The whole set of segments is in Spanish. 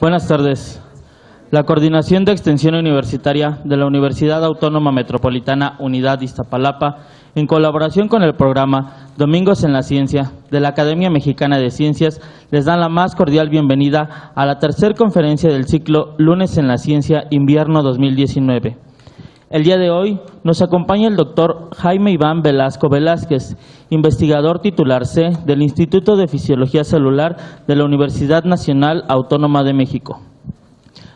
Buenas tardes. La Coordinación de Extensión Universitaria de la Universidad Autónoma Metropolitana Unidad Iztapalapa, en colaboración con el programa Domingos en la Ciencia de la Academia Mexicana de Ciencias, les dan la más cordial bienvenida a la tercera conferencia del ciclo Lunes en la Ciencia Invierno 2019. El día de hoy nos acompaña el doctor Jaime Iván Velasco Velázquez, investigador titular C del Instituto de Fisiología Celular de la Universidad Nacional Autónoma de México.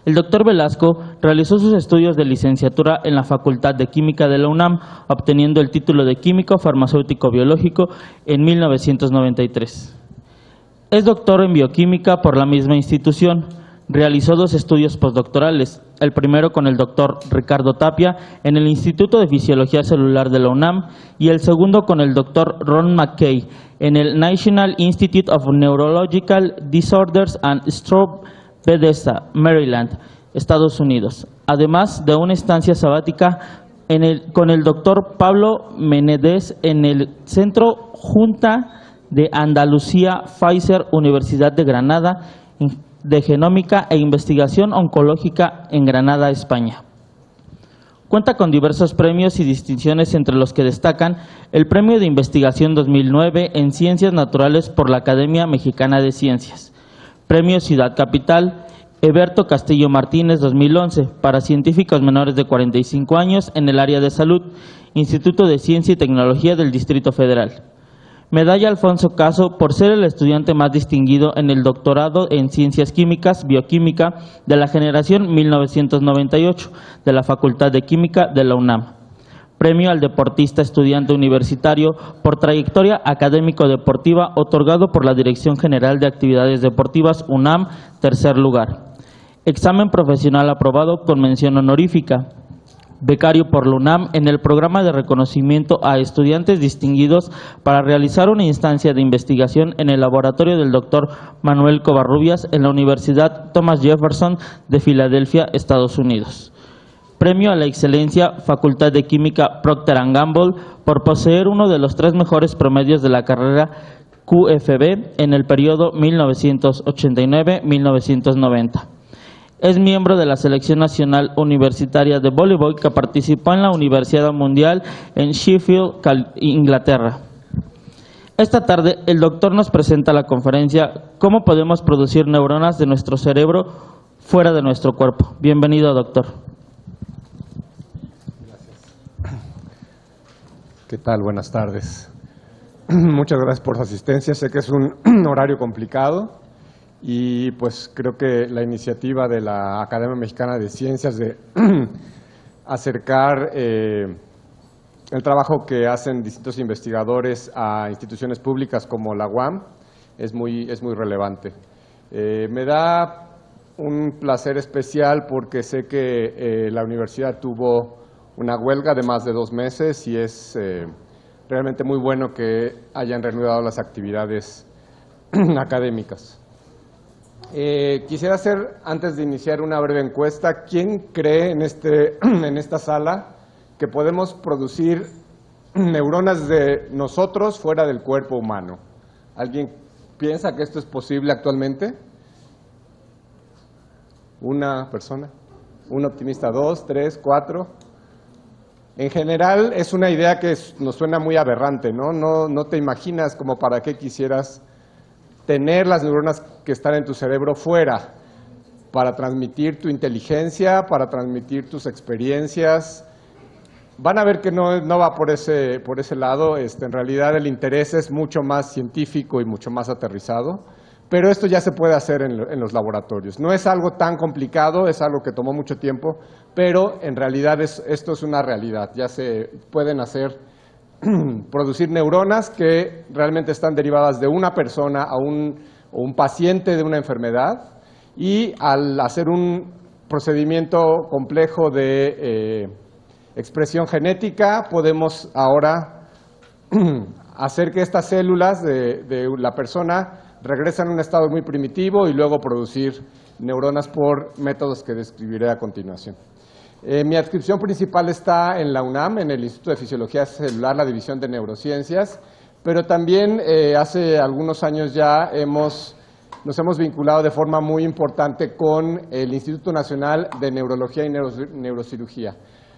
El doctor Velasco realizó sus estudios de licenciatura en la Facultad de Química de la UNAM, obteniendo el título de Químico Farmacéutico Biológico en 1993. Es doctor en Bioquímica por la misma institución. Realizó 2 estudios postdoctorales, el primero con el doctor Ricardo Tapia en el Instituto de Fisiología Celular de la UNAM y el segundo con el doctor Ron McKay en el National Institute of Neurological Disorders and Stroke, Bethesda, Maryland, Estados Unidos, además de una estancia sabática con el doctor Pablo Menéndez en el Centro Junta de Andalucía Pfizer Universidad de Granada de Genómica e Investigación Oncológica en Granada, España. Cuenta con diversos premios y distinciones, entre los que destacan el Premio de Investigación 2009 en Ciencias Naturales por la Academia Mexicana de Ciencias, Premio Ciudad Capital, Eberto Castillo Martínez 2011 para científicos menores de 45 años en el área de salud, Instituto de Ciencia y Tecnología del Distrito Federal. Medalla Alfonso Caso por ser el estudiante más distinguido en el doctorado en Ciencias Químicas, Bioquímica de la generación 1998 de la Facultad de Química de la UNAM. Premio al Deportista Estudiante Universitario por trayectoria académico-deportiva otorgado por la Dirección General de Actividades Deportivas UNAM, tercer lugar. Examen profesional aprobado con mención honorífica. Becario por la UNAM en el programa de reconocimiento a estudiantes distinguidos para realizar una instancia de investigación en el laboratorio del doctor Manuel Covarrubias en la Universidad Thomas Jefferson de Filadelfia, Estados Unidos. Premio a la Excelencia Facultad de Química Procter & Gamble por poseer uno de los 3 mejores promedios de la carrera QFB en el periodo 1989-1990. Es miembro de la Selección Nacional Universitaria de Voleibol que participó en la Universidad Mundial en Sheffield, Inglaterra. Esta tarde el doctor nos presenta la conferencia ¿Cómo podemos producir neuronas de nuestro cerebro fuera de nuestro cuerpo? Bienvenido, doctor. ¿Qué tal? Buenas tardes. Muchas gracias por su asistencia. Sé que es un horario complicado y pues creo que la iniciativa de la Academia Mexicana de Ciencias de acercar el trabajo que hacen distintos investigadores a instituciones públicas como la UAM es muy relevante. Me da un placer especial porque sé que la universidad tuvo una huelga de más de 2 meses y es realmente muy bueno que hayan reanudado las actividades académicas. Quisiera hacer, antes de iniciar, una breve encuesta. ¿Quién cree en esta sala que podemos producir neuronas de nosotros fuera del cuerpo humano? ¿Alguien piensa que esto es posible actualmente? ¿Una persona? ¿Un optimista? 2, 3, 4. En general es una idea que nos suena muy aberrante, ¿no? No te imaginas como para qué quisieras tener las neuronas que están en tu cerebro fuera, para transmitir tu inteligencia, para transmitir tus experiencias. Van a ver que no va por ese lado. En realidad el interés es mucho más científico y mucho más aterrizado, pero esto ya se puede hacer en los laboratorios. No es algo tan complicado, es algo que tomó mucho tiempo, pero en realidad esto es una realidad. Ya se pueden producir neuronas que realmente están derivadas de una persona o un paciente de una enfermedad, y al hacer un procedimiento complejo de expresión genética podemos ahora hacer que estas células de la persona regresen a un estado muy primitivo y luego producir neuronas por métodos que describiré a continuación. Mi adscripción principal está en la UNAM, en el Instituto de Fisiología Celular, la División de Neurociencias, pero también hace algunos años ya hemos nos hemos vinculado de forma muy importante con el Instituto Nacional de Neurología y Neurocirugía.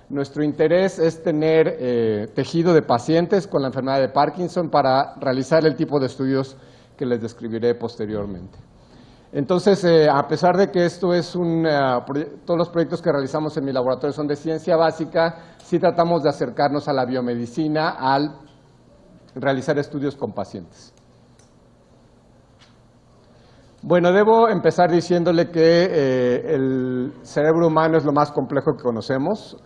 Nuestro interés es tener tejido de pacientes con la enfermedad de Parkinson para realizar el tipo de estudios que les describiré posteriormente. Entonces, a pesar de que esto es todos los proyectos que realizamos en mi laboratorio son de ciencia básica, sí tratamos de acercarnos a la biomedicina al realizar estudios con pacientes. Bueno, debo empezar diciéndole que el cerebro humano es lo más complejo que conocemos.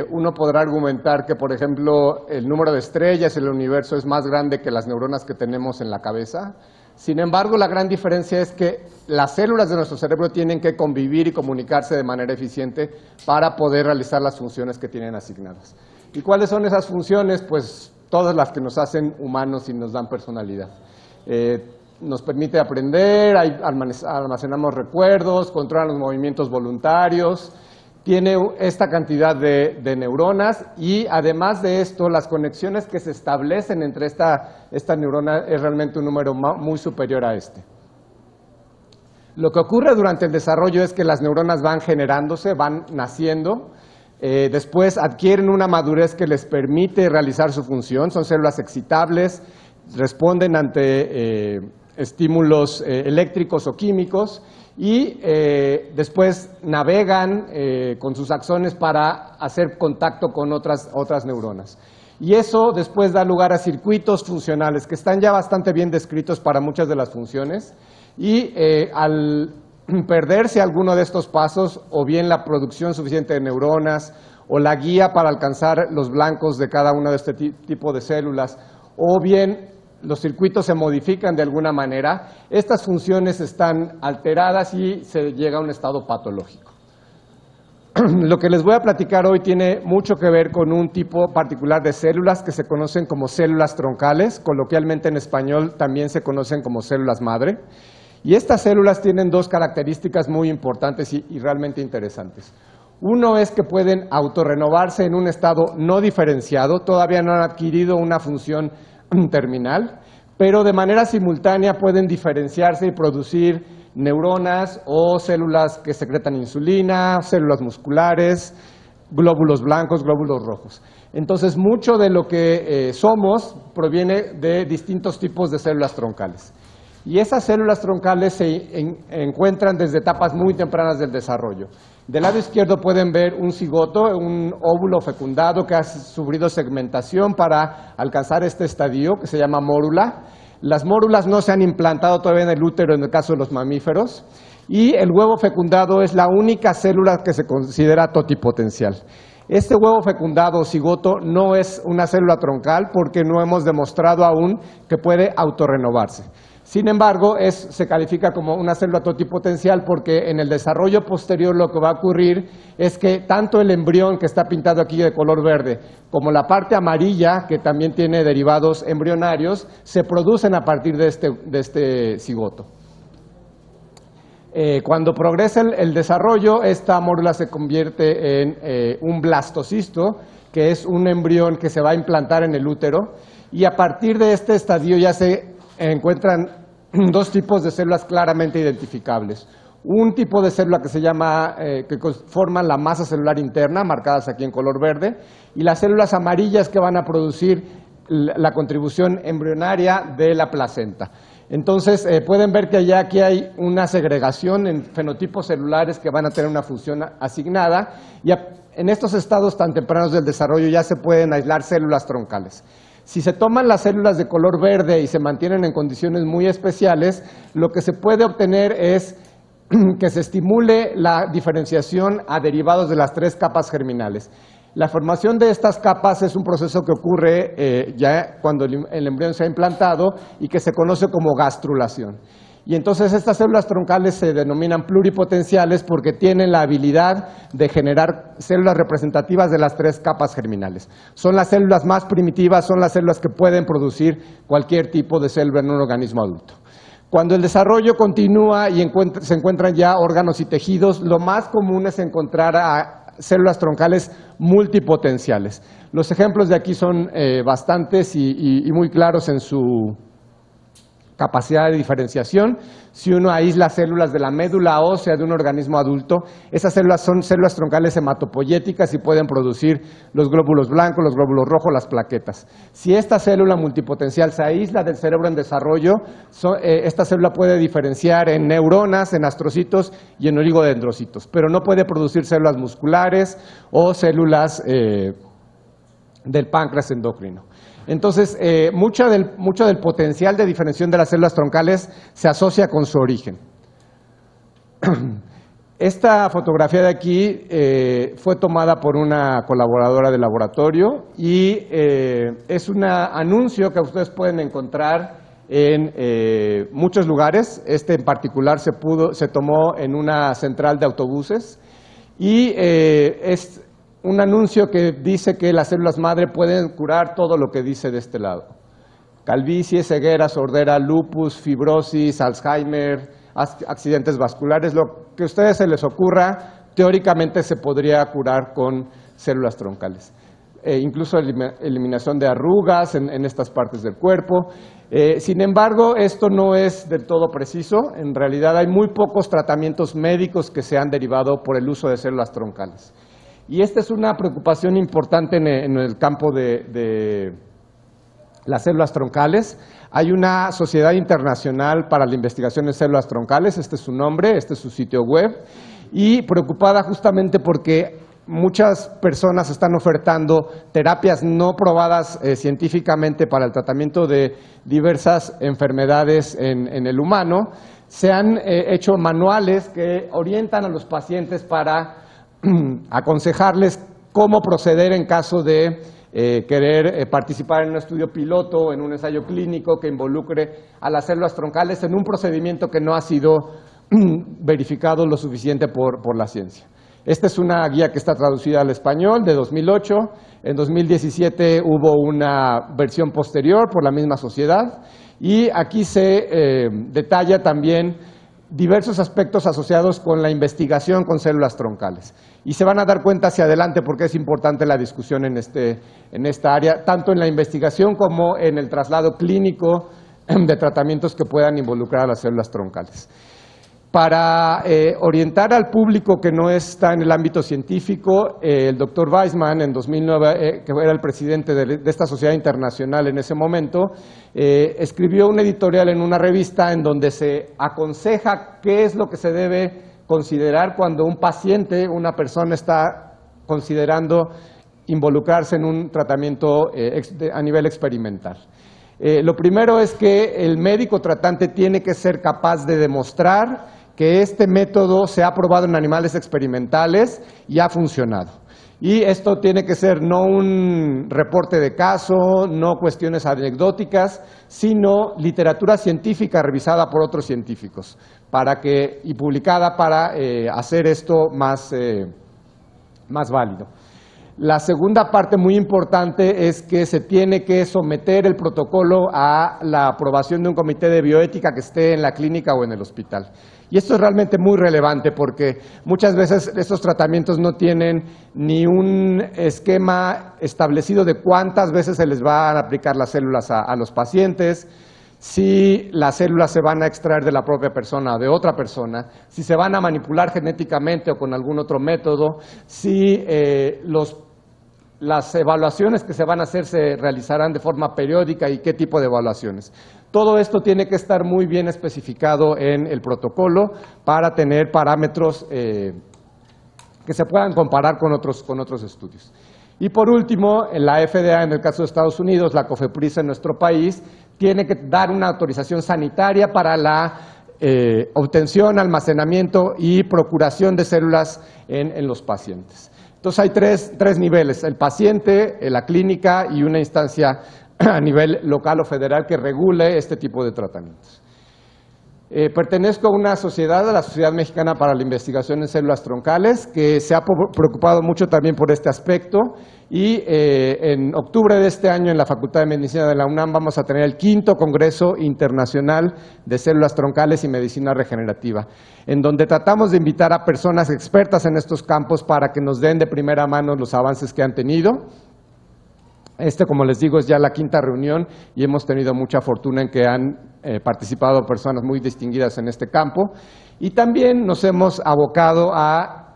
Uno podrá argumentar que, por ejemplo, el número de estrellas en el universo es más grande que las neuronas que tenemos en la cabeza. Sin embargo, la gran diferencia es que las células de nuestro cerebro tienen que convivir y comunicarse de manera eficiente para poder realizar las funciones que tienen asignadas. ¿Y cuáles son esas funciones? Pues todas las que nos hacen humanos y nos dan personalidad. Nos permite aprender, almacenamos recuerdos, controla los movimientos voluntarios, tiene esta cantidad de neuronas y además de esto, las conexiones que se establecen entre esta neurona es realmente un número muy superior a este. Lo que ocurre durante el desarrollo es que las neuronas van generándose, van naciendo, después adquieren una madurez que les permite realizar su función, son células excitables, responden ante estímulos eléctricos o químicos y después navegan con sus axones para hacer contacto con otras neuronas. Y eso después da lugar a circuitos funcionales que están ya bastante bien descritos para muchas de las funciones y al perderse alguno de estos pasos o bien la producción suficiente de neuronas o la guía para alcanzar los blancos de cada uno de este tipo de células o bien los circuitos se modifican de alguna manera, estas funciones están alteradas y se llega a un estado patológico. Lo que les voy a platicar hoy tiene mucho que ver con un tipo particular de células que se conocen como células troncales, coloquialmente en español también se conocen como células madre. Y estas células tienen dos características muy importantes y realmente interesantes. Uno es que pueden autorrenovarse en un estado no diferenciado, todavía no han adquirido una función terminal, pero de manera simultánea pueden diferenciarse y producir neuronas o células que secretan insulina, células musculares, glóbulos blancos, glóbulos rojos. Entonces, mucho de lo que somos proviene de distintos tipos de células troncales. Y esas células troncales se encuentran desde etapas muy tempranas del desarrollo. Del lado izquierdo pueden ver un cigoto, un óvulo fecundado que ha sufrido segmentación para alcanzar este estadio que se llama mórula. Las mórulas no se han implantado todavía en el útero en el caso de los mamíferos. Y el huevo fecundado es la única célula que se considera totipotencial. Este huevo fecundado o cigoto no es una célula troncal porque no hemos demostrado aún que puede autorrenovarse. Sin embargo, se califica como una célula totipotencial porque en el desarrollo posterior lo que va a ocurrir es que tanto el embrión que está pintado aquí de color verde como la parte amarilla, que también tiene derivados embrionarios, se producen a partir de este cigoto. Cuando progresa el desarrollo, esta mórula se convierte en un blastocisto, que es un embrión que se va a implantar en el útero, y a partir de este estadio ya se encuentran dos tipos de células claramente identificables. Un tipo de célula que se llama, que forman la masa celular interna, marcadas aquí en color verde, y las células amarillas que van a producir la contribución embrionaria de la placenta. Entonces, pueden ver que aquí hay una segregación en fenotipos celulares que van a tener una función asignada, y en estos estados tan tempranos del desarrollo ya se pueden aislar células troncales. Si se toman las células de color verde y se mantienen en condiciones muy especiales, lo que se puede obtener es que se estimule la diferenciación a derivados de las tres capas germinales. La formación de estas capas es un proceso que ocurre ya cuando el embrión se ha implantado y que se conoce como gastrulación. Y entonces estas células troncales se denominan pluripotenciales porque tienen la habilidad de generar células representativas de las tres capas germinales. Son las células más primitivas, son las células que pueden producir cualquier tipo de célula en un organismo adulto. Cuando el desarrollo continúa y se encuentran ya órganos y tejidos, lo más común es encontrar a células troncales multipotenciales. Los ejemplos de aquí son bastantes y muy claros en su capacidad de diferenciación. Si uno aísla células de la médula ósea de un organismo adulto, esas células son células troncales hematopoyéticas y pueden producir los glóbulos blancos, los glóbulos rojos, las plaquetas. Si esta célula multipotencial se aísla del cerebro en desarrollo, esta célula puede diferenciar en neuronas, en astrocitos y en oligodendrocitos, pero no puede producir células musculares o células del páncreas endocrino. Entonces, mucho del potencial de diferenciación de las células troncales se asocia con su origen. Esta fotografía de aquí fue tomada por una colaboradora del laboratorio y es un anuncio que ustedes pueden encontrar en muchos lugares. Este en particular se tomó en una central de autobuses y es un anuncio que dice que las células madre pueden curar todo lo que dice de este lado: calvicie, ceguera, sordera, lupus, fibrosis, Alzheimer, accidentes vasculares, lo que a ustedes se les ocurra, teóricamente se podría curar con células troncales. Incluso eliminación de arrugas en estas partes del cuerpo. Sin embargo, esto no es del todo preciso. En realidad hay muy pocos tratamientos médicos que se han derivado por el uso de células troncales. Y esta es una preocupación importante en el campo de las células troncales. Hay una Sociedad Internacional para la Investigación de Células Troncales, este es su nombre, este es su sitio web, y preocupada justamente porque muchas personas están ofertando terapias no probadas científicamente para el tratamiento de diversas enfermedades en el humano. Se han hecho manuales que orientan a los pacientes para aconsejarles cómo proceder en caso de querer participar en un estudio piloto, en un ensayo clínico que involucre a las células troncales en un procedimiento que no ha sido verificado lo suficiente por la ciencia. Esta es una guía que está traducida al español de 2008. En 2017 hubo una versión posterior por la misma sociedad y aquí se detalla también diversos aspectos asociados con la investigación con células troncales. Y se van a dar cuenta hacia adelante porque es importante la discusión en esta área, tanto en la investigación como en el traslado clínico de tratamientos que puedan involucrar a las células troncales. Para orientar al público que no está en el ámbito científico, el doctor Weissman, en 2009, que era el presidente de esta sociedad internacional en ese momento, escribió un editorial en una revista en donde se aconseja qué es lo que se debe considerar cuando un paciente, una persona está considerando involucrarse en un tratamiento a nivel experimental. Lo primero es que el médico tratante tiene que ser capaz de demostrar que este método se ha probado en animales experimentales y ha funcionado. Y esto tiene que ser no un reporte de caso, no cuestiones anecdóticas, sino literatura científica revisada por otros científicos y publicada para hacer esto más válido. La segunda parte muy importante es que se tiene que someter el protocolo a la aprobación de un comité de bioética que esté en la clínica o en el hospital. Y esto es realmente muy relevante porque muchas veces estos tratamientos no tienen ni un esquema establecido de cuántas veces se les van a aplicar las células a los pacientes, si las células se van a extraer de la propia persona o de otra persona, si se van a manipular genéticamente o con algún otro método, si las evaluaciones que se van a hacer se realizarán de forma periódica y qué tipo de evaluaciones. Todo esto tiene que estar muy bien especificado en el protocolo para tener parámetros que se puedan comparar con otros estudios. Y por último, en la FDA, en el caso de Estados Unidos, la COFEPRIS en nuestro país, tiene que dar una autorización sanitaria para la obtención, almacenamiento y procuración de células en los pacientes. Entonces hay tres niveles: el paciente, la clínica y una instancia a nivel local o federal que regule este tipo de tratamientos. Pertenezco a una sociedad, a la Sociedad Mexicana para la Investigación en Células Troncales, que se ha preocupado mucho también por este aspecto y en octubre de este año en la Facultad de Medicina de la UNAM vamos a tener el 5º Congreso Internacional de Células Troncales y Medicina Regenerativa, en donde tratamos de invitar a personas expertas en estos campos para que nos den de primera mano los avances que han tenido. Como les digo, es ya la 5ª reunión y hemos tenido mucha fortuna en que han participado personas muy distinguidas en este campo. Y también nos hemos abocado a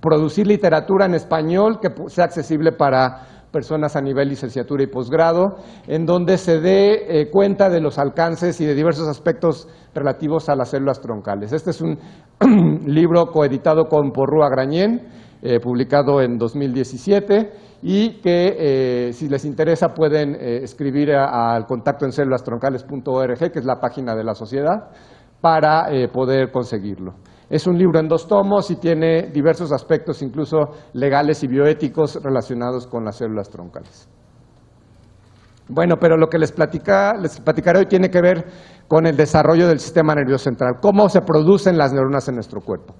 producir literatura en español que sea accesible para personas a nivel licenciatura y posgrado, en donde se dé cuenta de los alcances y de diversos aspectos relativos a las células troncales. Este es un libro coeditado con Porrúa Grañén, publicado en 2017, y que si les interesa pueden escribir al contacto en célulastroncales.org, que es la página de la sociedad, para poder conseguirlo. Es un libro en 2 tomos y tiene diversos aspectos, incluso legales y bioéticos, relacionados con las células troncales. Bueno, pero lo que les platicaré hoy tiene que ver con el desarrollo del sistema nervioso central, cómo se producen las neuronas en nuestro cuerpo.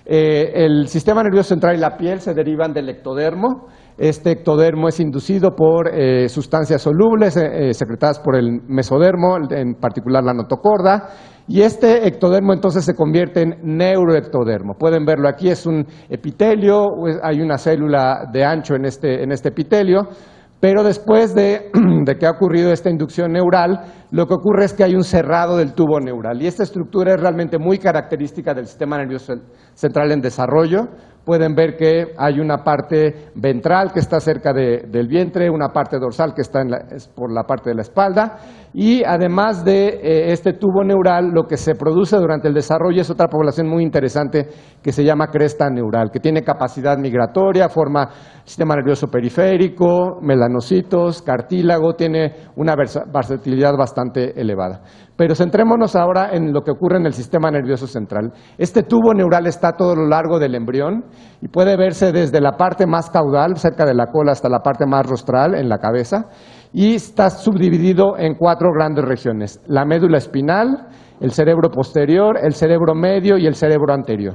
El sistema nervioso central y la piel se derivan del ectodermo. Este ectodermo es inducido por sustancias solubles secretadas por el mesodermo, en particular la notocorda, y este ectodermo entonces se convierte en neuroectodermo. Pueden verlo aquí, es un epitelio, hay una célula de ancho en este epitelio, pero después de que ha ocurrido esta inducción neural, lo que ocurre es que hay un cerrado del tubo neural, y esta estructura es realmente muy característica del sistema nervioso central en desarrollo. Pueden ver que hay una parte ventral que está cerca del vientre, una parte dorsal que está por la parte de la espalda, y además de este tubo neural, lo que se produce durante el desarrollo es otra población muy interesante que se llama cresta neural, que tiene capacidad migratoria, forma sistema nervioso periférico, melanocitos, cartílago, tiene una versatilidad bastante elevada. Pero centrémonos ahora en lo que ocurre en el sistema nervioso central. Este tubo neural está a todo lo largo del embrión y puede verse desde la parte más caudal, cerca de la cola, hasta la parte más rostral, en la cabeza, y está subdividido en 4 grandes regiones: la médula espinal, el cerebro posterior, el cerebro medio y el cerebro anterior.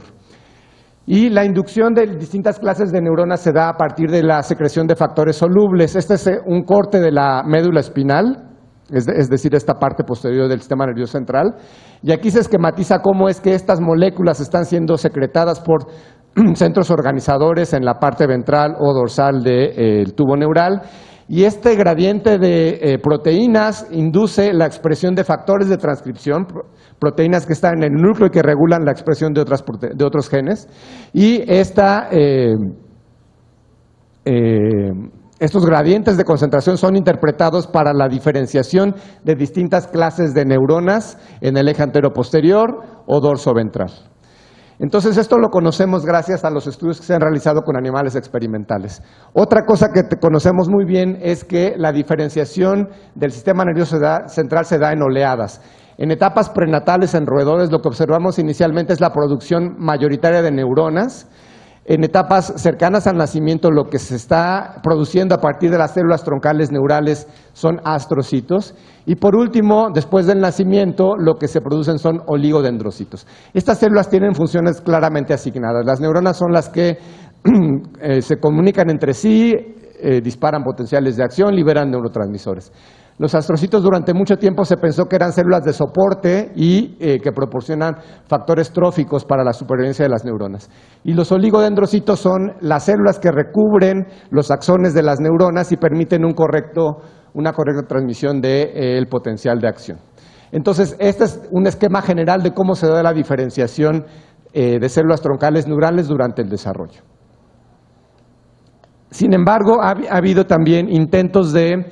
Y la inducción de distintas clases de neuronas se da a partir de la secreción de factores solubles. Este es un corte de la médula espinal, es decir, esta parte posterior del sistema nervioso central, y aquí se esquematiza cómo es que estas moléculas están siendo secretadas por centros organizadores en la parte ventral o dorsal del tubo neural, y este gradiente de proteínas induce la expresión de factores de transcripción, proteínas que están en el núcleo y que regulan la expresión de otros genes, y estos gradientes de concentración son interpretados para la diferenciación de distintas clases de neuronas en el eje anteroposterior o dorso ventral. Entonces, esto lo conocemos gracias a los estudios que se han realizado con animales experimentales. Otra cosa que conocemos muy bien es que la diferenciación del sistema nervioso central se da en oleadas. En etapas prenatales en roedores, lo que observamos inicialmente es la producción mayoritaria de neuronas. En etapas cercanas al nacimiento, lo que se está produciendo a partir de las células troncales neurales son astrocitos. Y por último, después del nacimiento, lo que se producen son oligodendrocitos. Estas células tienen funciones claramente asignadas. Las neuronas son las que se comunican entre sí, disparan potenciales de acción, liberan neurotransmisores. Los astrocitos durante mucho tiempo se pensó que eran células de soporte y que proporcionan factores tróficos para la supervivencia de las neuronas. Y los oligodendrocitos son las células que recubren los axones de las neuronas y permiten una correcta transmisión del potencial de acción. Entonces, este es un esquema general de cómo se da la diferenciación de células troncales neurales durante el desarrollo. Sin embargo, ha habido también intentos de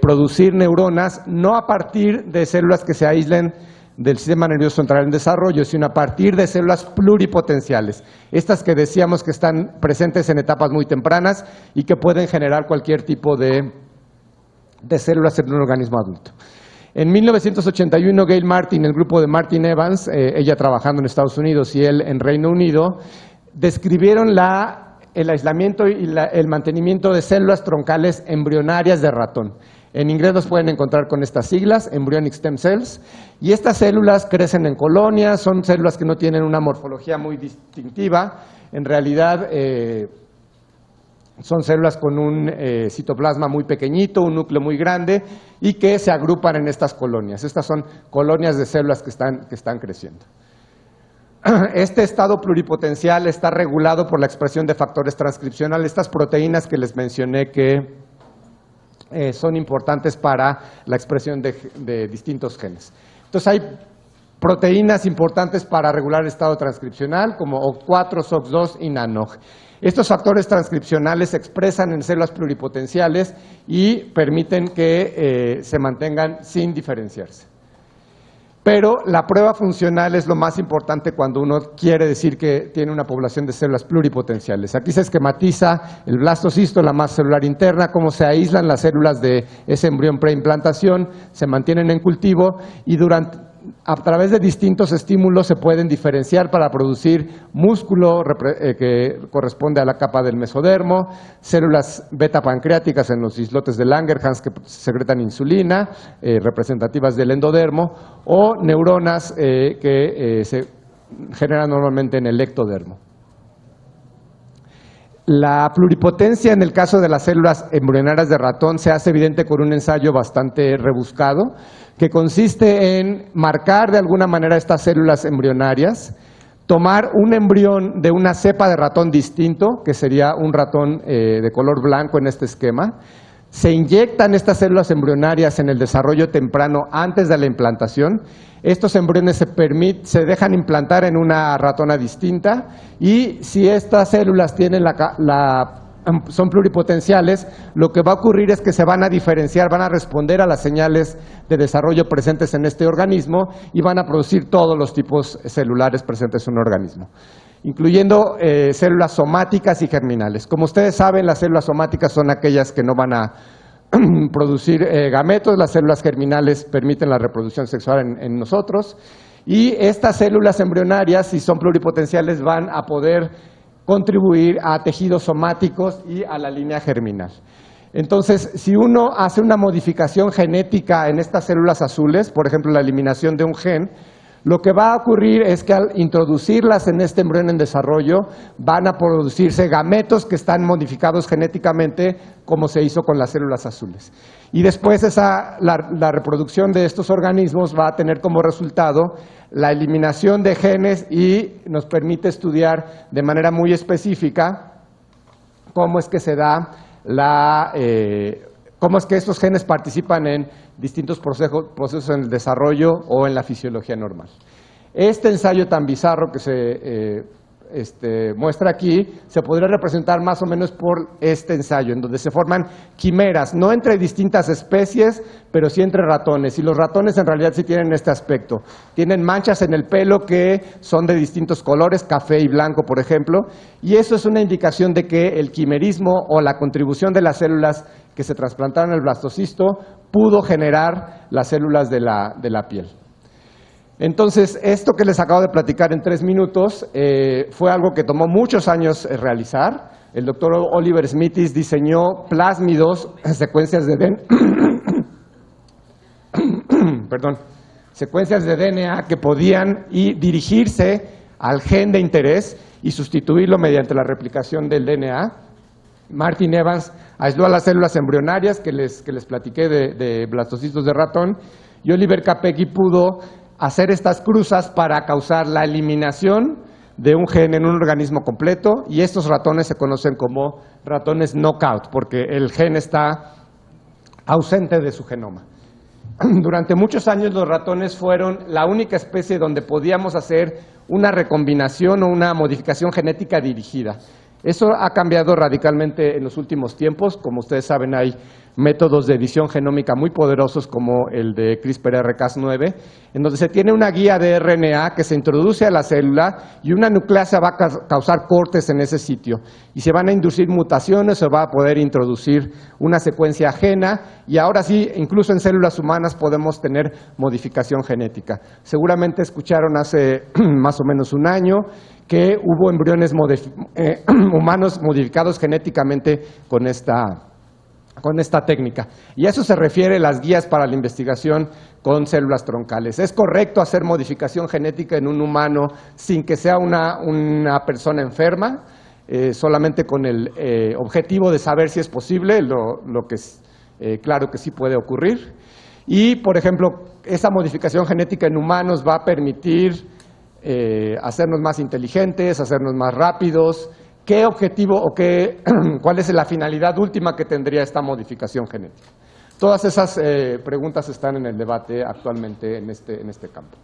producir neuronas no a partir de células que se aíslen del sistema nervioso central en desarrollo, sino a partir de células pluripotenciales, estas que decíamos que están presentes en etapas muy tempranas y que pueden generar cualquier tipo de células en un organismo adulto. En 1981, Gail Martin, el grupo de Martin Evans, ella trabajando en Estados Unidos y él en Reino Unido, describieron el aislamiento y el mantenimiento de células troncales embrionarias de ratón. En inglés los pueden encontrar con estas siglas, embryonic stem cells, y estas células crecen en colonias, son células que no tienen una morfología muy distintiva, en realidad son células con un citoplasma muy pequeñito, un núcleo muy grande, y que se agrupan en estas colonias. Estas son colonias de células que están creciendo. Este estado pluripotencial está regulado por la expresión de factores transcripcionales, estas proteínas que les mencioné que son importantes para la expresión de distintos genes. Entonces hay proteínas importantes para regular el estado transcripcional, como OCT4, SOX2 y NANOG. Estos factores transcripcionales se expresan en células pluripotenciales y permiten que se mantengan sin diferenciarse. Pero la prueba funcional es lo más importante cuando uno quiere decir que tiene una población de células pluripotenciales. Aquí se esquematiza el blastocisto, la masa celular interna, cómo se aíslan las células de ese embrión preimplantación, se mantienen en cultivo y a través de distintos estímulos se pueden diferenciar para producir músculo que corresponde a la capa del mesodermo, células beta pancreáticas en los islotes de Langerhans que secretan insulina, representativas del endodermo, o neuronas que se generan normalmente en el ectodermo. La pluripotencia en el caso de las células embrionarias de ratón se hace evidente con un ensayo bastante rebuscado que consiste en marcar de alguna manera estas células embrionarias, tomar un embrión de una cepa de ratón distinto, que sería un ratón de color blanco en este esquema, se inyectan estas células embrionarias en el desarrollo temprano antes de la implantación. Estos embriones se dejan implantar en una ratona distinta y si estas células tienen son pluripotenciales, lo que va a ocurrir es que se van a diferenciar, van a responder a las señales de desarrollo presentes en este organismo y van a producir todos los tipos celulares presentes en un organismo, incluyendo células somáticas y germinales. Como ustedes saben, las células somáticas son aquellas que no van a producir gametos, las células germinales permiten la reproducción sexual en nosotros, y estas células embrionarias, si son pluripotenciales, van a poder contribuir a tejidos somáticos y a la línea germinal. Entonces, si uno hace una modificación genética en estas células azules, por ejemplo, la eliminación de un gen, lo que va a ocurrir es que al introducirlas en este embrión en desarrollo, van a producirse gametos que están modificados genéticamente, como se hizo con las células azules. Y después la reproducción de estos organismos va a tener como resultado la eliminación de genes y nos permite estudiar de manera muy específica cómo es que se da cómo es que estos genes participan en distintos procesos en el desarrollo o en la fisiología normal. Este ensayo tan bizarro que se muestra aquí se podría representar más o menos por este ensayo, en donde se forman quimeras, no entre distintas especies, pero sí entre ratones. Y los ratones en realidad sí tienen este aspecto. Tienen manchas en el pelo que son de distintos colores, café y blanco, por ejemplo, y eso es una indicación de que el quimerismo o la contribución de las células que se trasplantaron al blastocisto pudo generar las células de la piel. Entonces, esto que les acabo de platicar en 3 minutos fue algo que tomó muchos años realizar. El doctor Oliver Smithis diseñó plásmidos, secuencias de secuencias de DNA que podían dirigirse al gen de interés y sustituirlo mediante la replicación del DNA. Martin Evans aisló a las células embrionarias que les platiqué de blastocitos de ratón, y Oliver Capecchi pudo hacer estas cruzas para causar la eliminación de un gen en un organismo completo, y estos ratones se conocen como ratones knockout, porque el gen está ausente de su genoma. Durante muchos años los ratones fueron la única especie donde podíamos hacer una recombinación o una modificación genética dirigida. Eso ha cambiado radicalmente en los últimos tiempos. Como ustedes saben, hay métodos de edición genómica muy poderosos como el de CRISPR-Cas9, en donde se tiene una guía de RNA que se introduce a la célula y una nucleasa va a causar cortes en ese sitio. Y se van a inducir mutaciones, se va a poder introducir una secuencia ajena, y ahora sí, incluso en células humanas podemos tener modificación genética. Seguramente escucharon hace más o menos un año que hubo embriones humanos modificados genéticamente con esta técnica. Y a eso se refiere las guías para la investigación con células troncales. ¿Es correcto hacer modificación genética en un humano sin que sea una persona enferma? Solamente con el objetivo de saber si es posible, lo que es claro que sí puede ocurrir. Y, por ejemplo, esa modificación genética en humanos va a permitir hacernos más inteligentes, hacernos más rápidos. ¿Qué objetivo o cuál es la finalidad última que tendría esta modificación genética? Todas esas preguntas están en el debate actualmente en este campo.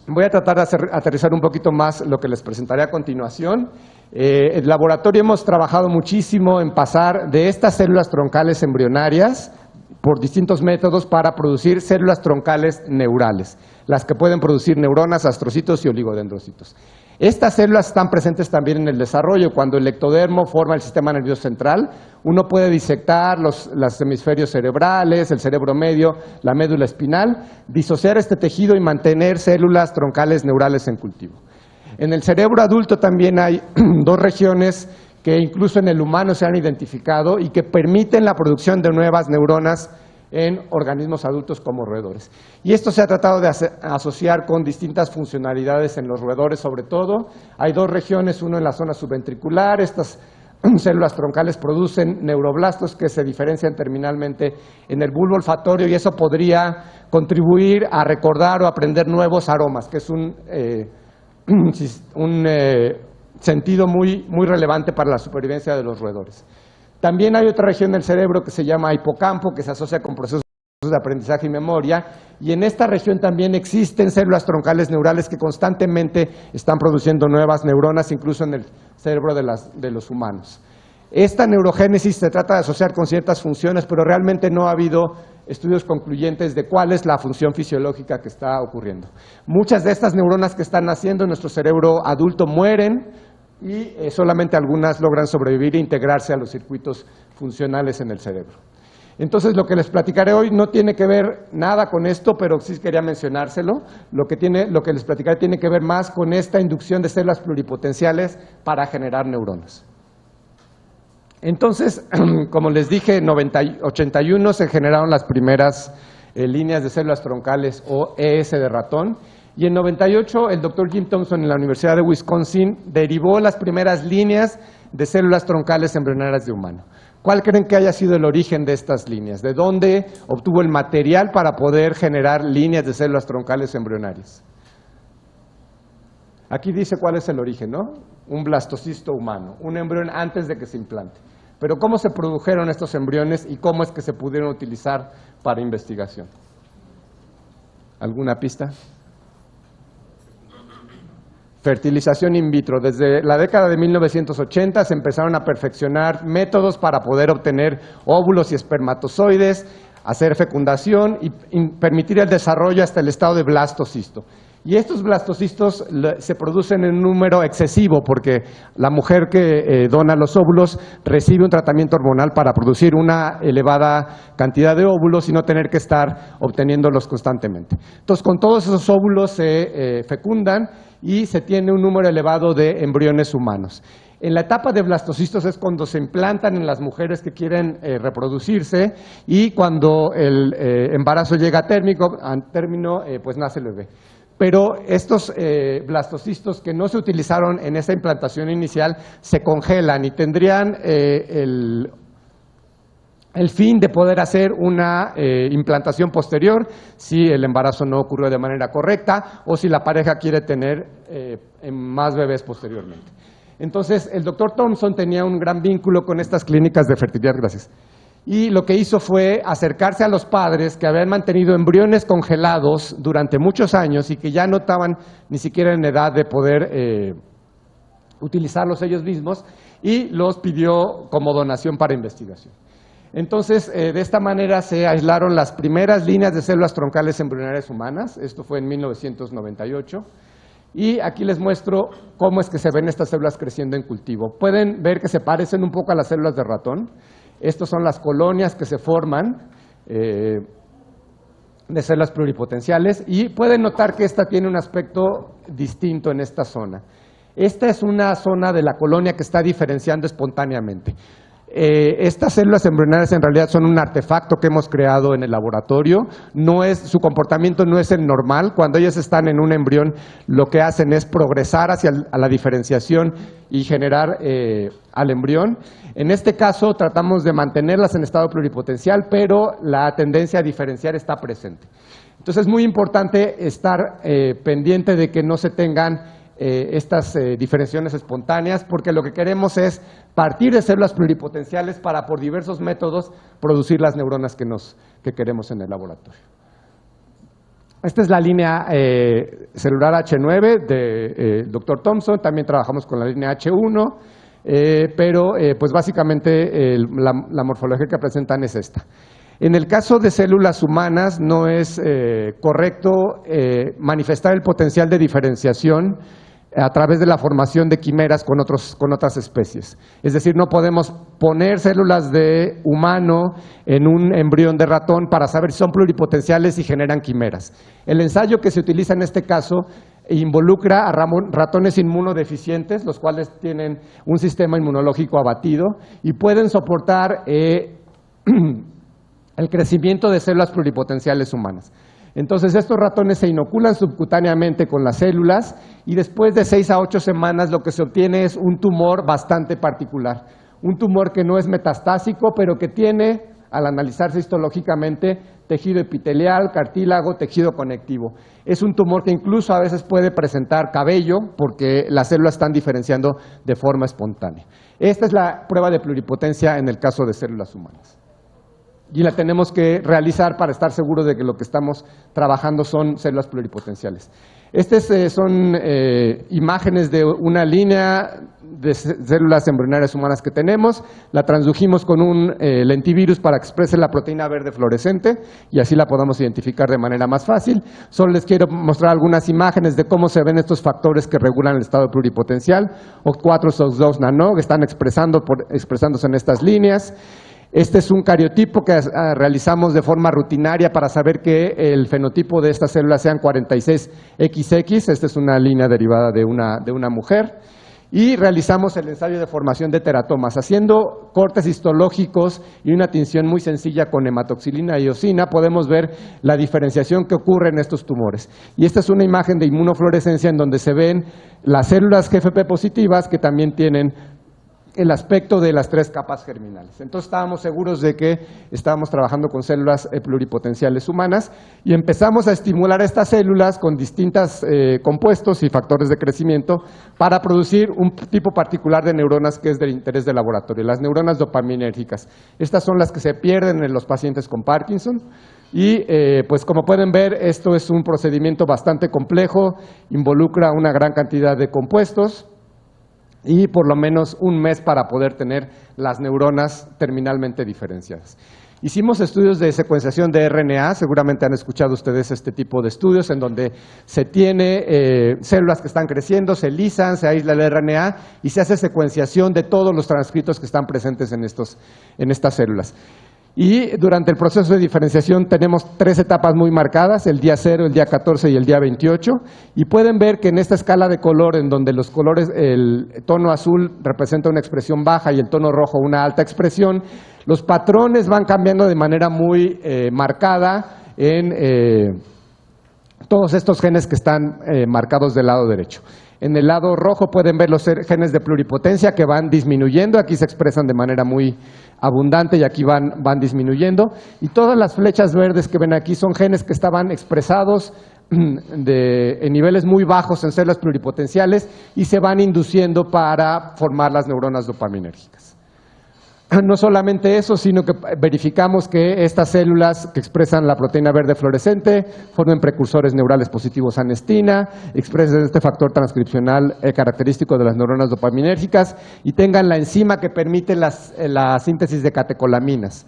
Voy a tratar de aterrizar un poquito más lo que les presentaré a continuación. El laboratorio hemos trabajado muchísimo en pasar de estas células troncales embrionarias por distintos métodos para producir células troncales neurales, las que pueden producir neuronas, astrocitos y oligodendrocitos. Estas células están presentes también en el desarrollo. Cuando el ectodermo forma el sistema nervioso central, uno puede disectar los hemisferios cerebrales, el cerebro medio, la médula espinal, disociar este tejido y mantener células troncales neurales en cultivo. En el cerebro adulto también hay dos regiones que incluso en el humano se han identificado y que permiten la producción de nuevas neuronas en organismos adultos como roedores. Y esto se ha tratado de asociar con distintas funcionalidades en los roedores sobre todo. Hay dos regiones, uno en la zona subventricular. Estas células troncales producen neuroblastos que se diferencian terminalmente en el bulbo olfatorio y eso podría contribuir a recordar o aprender nuevos aromas, que es un sentido muy relevante para la supervivencia de los roedores. También hay otra región del cerebro que se llama hipocampo, que se asocia con procesos de aprendizaje y memoria, y en esta región también existen células troncales neurales que constantemente están produciendo nuevas neuronas, incluso en el cerebro de los humanos. Esta neurogénesis se trata de asociar con ciertas funciones, pero realmente no ha habido estudios concluyentes de cuál es la función fisiológica que está ocurriendo. Muchas de estas neuronas que están naciendo en nuestro cerebro adulto mueren, y solamente algunas logran sobrevivir e integrarse a los circuitos funcionales en el cerebro. Entonces, lo que les platicaré hoy no tiene que ver nada con esto, pero sí quería mencionárselo. Lo que les platicaré tiene que ver más con esta inducción de células pluripotenciales para generar neuronas. Entonces, como les dije, en 81 se generaron las primeras líneas de células troncales o ES de ratón. Y en 98 el doctor Jim Thompson en la Universidad de Wisconsin derivó las primeras líneas de células troncales embrionarias de humano. ¿Cuál creen que haya sido el origen de estas líneas? ¿De dónde obtuvo el material para poder generar líneas de células troncales embrionarias? Aquí dice cuál es el origen, ¿no? Un blastocisto humano, un embrión antes de que se implante. Pero ¿cómo se produjeron estos embriones y cómo es que se pudieron utilizar para investigación? ¿Alguna pista? Fertilización in vitro. Desde la década de 1980 se empezaron a perfeccionar métodos para poder obtener óvulos y espermatozoides, hacer fecundación y permitir el desarrollo hasta el estado de blastocisto. Y estos blastocistos se producen en un número excesivo porque la mujer que dona los óvulos recibe un tratamiento hormonal para producir una elevada cantidad de óvulos y no tener que estar obteniéndolos constantemente. Entonces, con todos esos óvulos se fecundan y se tiene un número elevado de embriones humanos. En la etapa de blastocistos es cuando se implantan en las mujeres que quieren reproducirse y cuando el embarazo llega a término, pues nace el bebé. Pero estos blastocistos que no se utilizaron en esa implantación inicial se congelan y tendrían el fin de poder hacer una implantación posterior si el embarazo no ocurrió de manera correcta o si la pareja quiere tener más bebés posteriormente. Entonces, el doctor Thompson tenía un gran vínculo con estas clínicas de fertilidad, gracias. Y lo que hizo fue acercarse a los padres que habían mantenido embriones congelados durante muchos años y que ya no estaban ni siquiera en edad de poder utilizarlos ellos mismos, y los pidió como donación para investigación. Entonces, de esta manera se aislaron las primeras líneas de células troncales embrionarias humanas. Esto fue en 1998. Y aquí les muestro cómo es que se ven estas células creciendo en cultivo. Pueden ver que se parecen un poco a las células de ratón. Estas son las colonias que se forman de células pluripotenciales y pueden notar que esta tiene un aspecto distinto en esta zona. Esta es una zona de la colonia que está diferenciando espontáneamente. Estas células embrionarias en realidad son un artefacto que hemos creado en el laboratorio. Su comportamiento no es el normal. Cuando ellas están en un embrión, lo que hacen es progresar hacia la diferenciación y generar al embrión. En este caso tratamos de mantenerlas en estado pluripotencial, pero la tendencia a diferenciar está presente. Entonces es muy importante estar pendiente de que no se tengan estas diferenciaciones espontáneas, porque lo que queremos es partir de células pluripotenciales para, por diversos métodos, producir las neuronas que queremos en el laboratorio. Esta es la línea celular H9 del Dr. Thompson. También trabajamos con la línea H1, pero pues básicamente la morfología que presentan es esta. En el caso de células humanas no es correcto manifestar el potencial de diferenciación a través de la formación de quimeras con otras especies. Es decir, no podemos poner células de humano en un embrión de ratón para saber si son pluripotenciales y generan quimeras. El ensayo que se utiliza en este caso involucra a ratones inmunodeficientes, los cuales tienen un sistema inmunológico abatido y pueden soportar el crecimiento de células pluripotenciales humanas. Entonces, estos ratones se inoculan subcutáneamente con las células y después de 6 a 8 semanas lo que se obtiene es un tumor bastante particular. Un tumor que no es metastásico, pero que tiene, al analizarse histológicamente, tejido epitelial, cartílago, tejido conectivo. Es un tumor que incluso a veces puede presentar cabello porque las células están diferenciando de forma espontánea. Esta es la prueba de pluripotencia en el caso de células humanas. Y la tenemos que realizar para estar seguros de que lo que estamos trabajando son células pluripotenciales. Estas son imágenes de una línea de células embrionarias humanas que tenemos. La transdujimos con un lentivirus para que exprese la proteína verde fluorescente y así la podamos identificar de manera más fácil. Solo les quiero mostrar algunas imágenes de cómo se ven estos factores que regulan el estado pluripotencial. OCT4, SOX2, NANOG están expresándose en estas líneas. Este es un cariotipo que realizamos de forma rutinaria para saber que el fenotipo de estas células sean 46XX. Esta es una línea derivada de una mujer. Y realizamos el ensayo de formación de teratomas, haciendo cortes histológicos y una tinción muy sencilla con hematoxilina y eosina, podemos ver la diferenciación que ocurre en estos tumores. Y esta es una imagen de inmunofluorescencia en donde se ven las células GFP positivas que también tienen el aspecto de las 3 capas germinales. Entonces estábamos seguros de que estábamos trabajando con células pluripotenciales humanas y empezamos a estimular estas células con distintos compuestos y factores de crecimiento para producir un tipo particular de neuronas que es del interés del laboratorio, las neuronas dopaminérgicas. Estas son las que se pierden en los pacientes con Parkinson. Y pues como pueden ver, esto es un procedimiento bastante complejo, involucra una gran cantidad de compuestos y por lo menos un mes para poder tener las neuronas terminalmente diferenciadas. Hicimos estudios de secuenciación de RNA, seguramente han escuchado ustedes este tipo de estudios en donde se tiene células que están creciendo, se lisan, se aísla el RNA y se hace secuenciación de todos los transcritos que están presentes en estas células. Y durante el proceso de diferenciación tenemos 3 etapas muy marcadas, el día 0, el día 14 y el día 28. Y pueden ver que en esta escala de color, en donde los colores, el tono azul representa una expresión baja y el tono rojo una alta expresión, los patrones van cambiando de manera muy marcada en todos estos genes que están marcados del lado derecho. En el lado rojo pueden ver los genes de pluripotencia que van disminuyendo, aquí se expresan de manera muy abundante y aquí van disminuyendo. Y todas las flechas verdes que ven aquí son genes que estaban expresados en niveles muy bajos en células pluripotenciales y se van induciendo para formar las neuronas dopaminérgicas. No solamente eso, sino que verificamos que estas células que expresan la proteína verde fluorescente formen precursores neurales positivos a anestina, expresen este factor transcripcional característico de las neuronas dopaminérgicas y tengan la enzima que permite la síntesis de catecolaminas.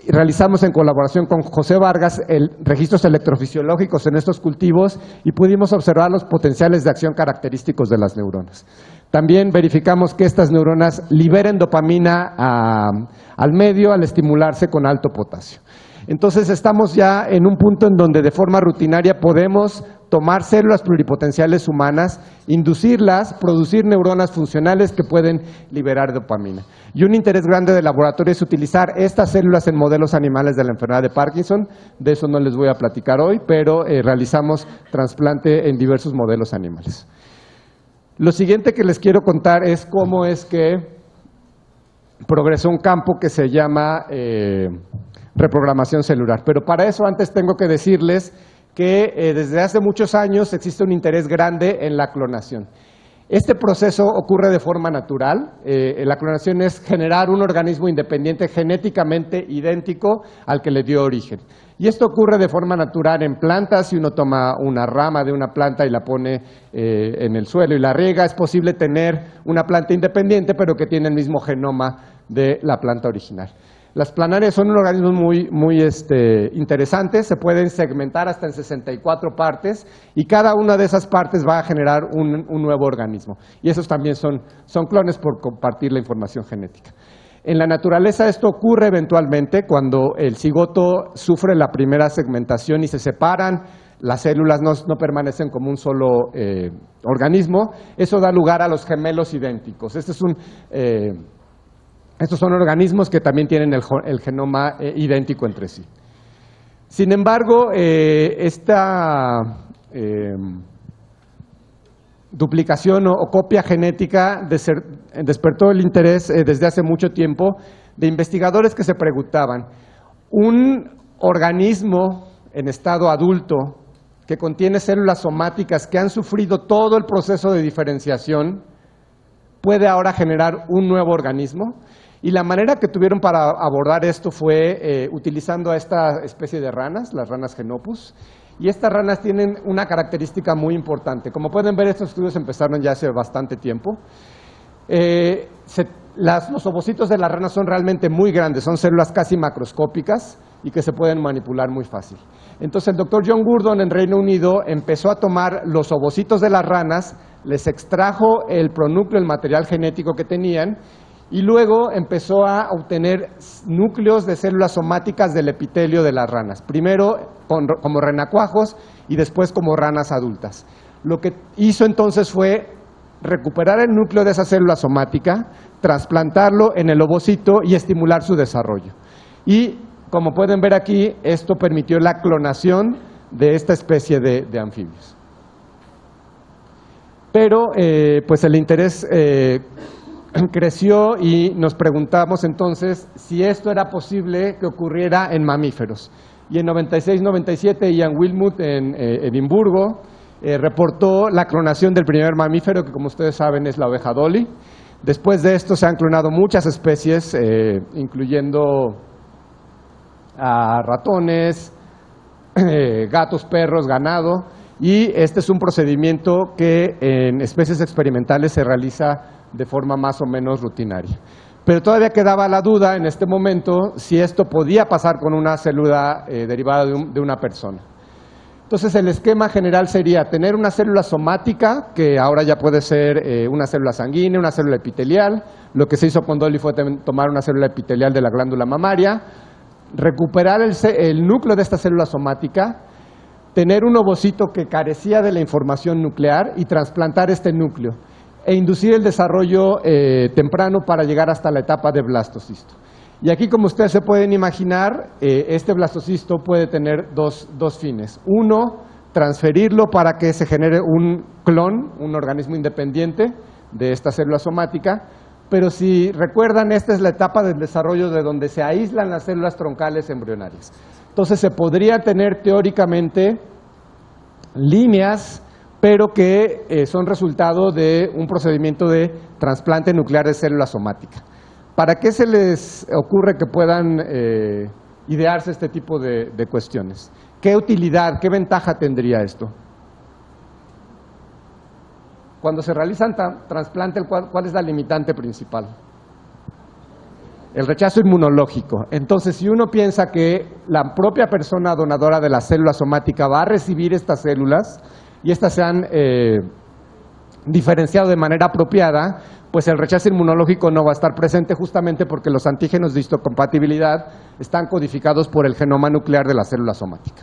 Realizamos en colaboración con José Vargas registros electrofisiológicos en estos cultivos y pudimos observar los potenciales de acción característicos de las neuronas. También verificamos que estas neuronas liberen dopamina al medio al estimularse con alto potasio. Entonces estamos ya en un punto en donde de forma rutinaria podemos tomar células pluripotenciales humanas, inducirlas, producir neuronas funcionales que pueden liberar dopamina. Y un interés grande del laboratorio es utilizar estas células en modelos animales de la enfermedad de Parkinson. De eso no les voy a platicar hoy, pero realizamos trasplante en diversos modelos animales. Lo siguiente que les quiero contar es cómo es que progresó un campo que se llama reprogramación celular. Pero para eso antes tengo que decirles que desde hace muchos años existe un interés grande en la clonación. Este proceso ocurre de forma natural. La clonación es generar un organismo independiente genéticamente idéntico al que le dio origen. Y esto ocurre de forma natural en plantas. Si uno toma una rama de una planta y la pone en el suelo y la riega, es posible tener una planta independiente, pero que tiene el mismo genoma de la planta original. Las planarias son un organismo muy interesantes, se pueden segmentar hasta en 64 partes y cada una de esas partes va a generar un nuevo organismo. Y esos también son clones por compartir la información genética. En la naturaleza esto ocurre eventualmente cuando el cigoto sufre la primera segmentación y se separan, las células no permanecen como un solo organismo. Eso da lugar a los gemelos idénticos. Estos son organismos que también tienen el genoma idéntico entre sí. Sin embargo, esta duplicación o copia genética despertó el interés desde hace mucho tiempo de investigadores que se preguntaban, ¿un organismo en estado adulto que contiene células somáticas que han sufrido todo el proceso de diferenciación puede ahora generar un nuevo organismo? Y la manera que tuvieron para abordar esto fue utilizando a esta especie de ranas, las ranas Genopus, y estas ranas tienen una característica muy importante. Como pueden ver, estos estudios empezaron ya hace bastante tiempo. Los ovocitos de las ranas son realmente muy grandes, son células casi macroscópicas y que se pueden manipular muy fácil. Entonces el doctor John Gurdon en Reino Unido empezó a tomar los ovocitos de las ranas, les extrajo el pronúcleo, el material genético que tenían, y luego empezó a obtener núcleos de células somáticas del epitelio de las ranas, primero como renacuajos y después como ranas adultas. Lo que hizo entonces fue recuperar el núcleo de esa célula somática, trasplantarlo en el ovocito y estimular su desarrollo. Y como pueden ver aquí, esto permitió la clonación de esta especie de anfibios. Pero pues el interés creció y nos preguntamos entonces si esto era posible que ocurriera en mamíferos. Y en 96-97 Ian Wilmut en Edimburgo reportó la clonación del primer mamífero, que como ustedes saben es la oveja Dolly. Después de esto se han clonado muchas especies, incluyendo a ratones, gatos, perros, ganado, y este es un procedimiento que en especies experimentales se realiza de forma más o menos rutinaria. Pero todavía quedaba la duda en este momento si esto podía pasar con una célula derivada de una persona. Entonces el esquema general sería tener una célula somática, que ahora ya puede ser una célula sanguínea, una célula epitelial. Lo que se hizo con Dolly fue tomar una célula epitelial de la glándula mamaria, recuperar el núcleo de esta célula somática, tener un ovocito que carecía de la información nuclear y trasplantar este núcleo e inducir el desarrollo temprano para llegar hasta la etapa de blastocisto. Y aquí, como ustedes se pueden imaginar, este blastocisto puede tener dos fines. Uno, transferirlo para que se genere un clon, un organismo independiente de esta célula somática, pero si recuerdan, esta es la etapa del desarrollo de donde se aíslan las células troncales embrionarias. Entonces se podría tener teóricamente líneas, pero que son resultado de un procedimiento de trasplante nuclear de célula somática. ¿Para qué se les ocurre que puedan idearse este tipo de cuestiones? ¿Qué utilidad, qué ventaja tendría esto? Cuando se realizan trasplantes, ¿cuál es la limitante principal? El rechazo inmunológico. Entonces, si uno piensa que la propia persona donadora de la célula somática va a recibir estas células y estas se han diferenciado de manera apropiada, pues el rechazo inmunológico no va a estar presente, justamente porque los antígenos de histocompatibilidad están codificados por el genoma nuclear de la célula somática.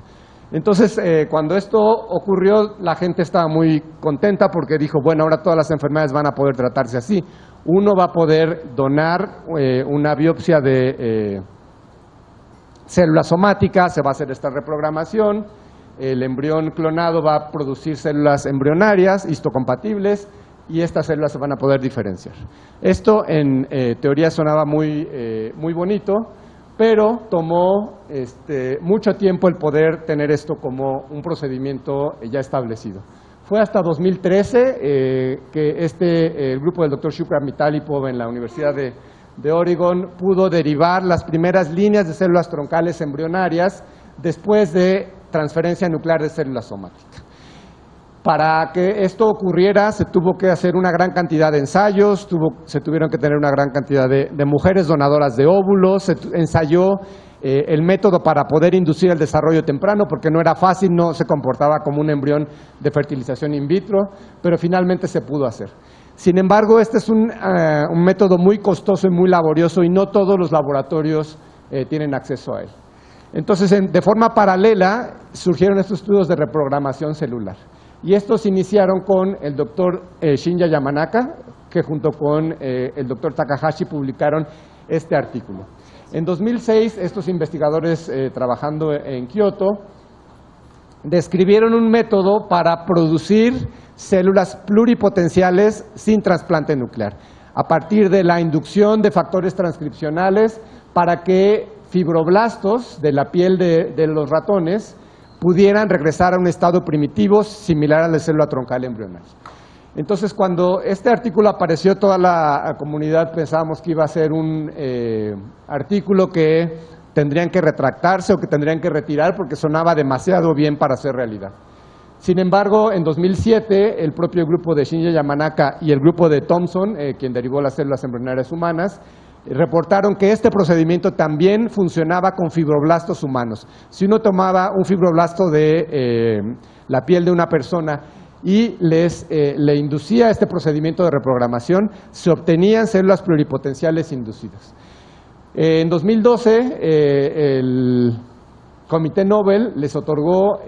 Entonces, cuando esto ocurrió, la gente estaba muy contenta porque dijo, bueno, ahora todas las enfermedades van a poder tratarse así. Uno va a poder donar una biopsia de célula somática, se va a hacer esta reprogramación, el embrión clonado va a producir células embrionarias histocompatibles y estas células se van a poder diferenciar. Esto en teoría sonaba muy bonito, pero tomó mucho tiempo el poder tener esto como un procedimiento ya establecido. Fue hasta 2013 que el grupo del Dr. Shukran Mitalipov en la Universidad de Oregon pudo derivar las primeras líneas de células troncales embrionarias después de transferencia nuclear de células somáticas. Para que esto ocurriera se tuvo que hacer una gran cantidad de ensayos, se tuvieron que tener una gran cantidad de mujeres donadoras de óvulos, se ensayó el método para poder inducir el desarrollo temprano, porque no era fácil, no se comportaba como un embrión de fertilización in vitro, pero finalmente se pudo hacer. Sin embargo, este es un método muy costoso y muy laborioso y no todos los laboratorios tienen acceso a él. Entonces, de forma paralela, surgieron estos estudios de reprogramación celular. Y estos iniciaron con el doctor Shinya Yamanaka, que junto con el doctor Takahashi publicaron este artículo. En 2006, estos investigadores trabajando en Kioto describieron un método para producir células pluripotenciales sin trasplante nuclear, a partir de la inducción de factores transcripcionales para que fibroblastos de la piel de los ratones pudieran regresar a un estado primitivo similar a la célula troncal embrionaria. Entonces, cuando este artículo apareció, toda la comunidad pensábamos que iba a ser un artículo que tendrían que retractarse o que tendrían que retirar porque sonaba demasiado bien para ser realidad. Sin embargo, en 2007, el propio grupo de Shinya Yamanaka y el grupo de Thompson, quien derivó las células embrionarias humanas, reportaron que este procedimiento también funcionaba con fibroblastos humanos. Si uno tomaba un fibroblasto de la piel de una persona y le inducía este procedimiento de reprogramación, se obtenían células pluripotenciales inducidas. En 2012, el Comité Nobel les otorgó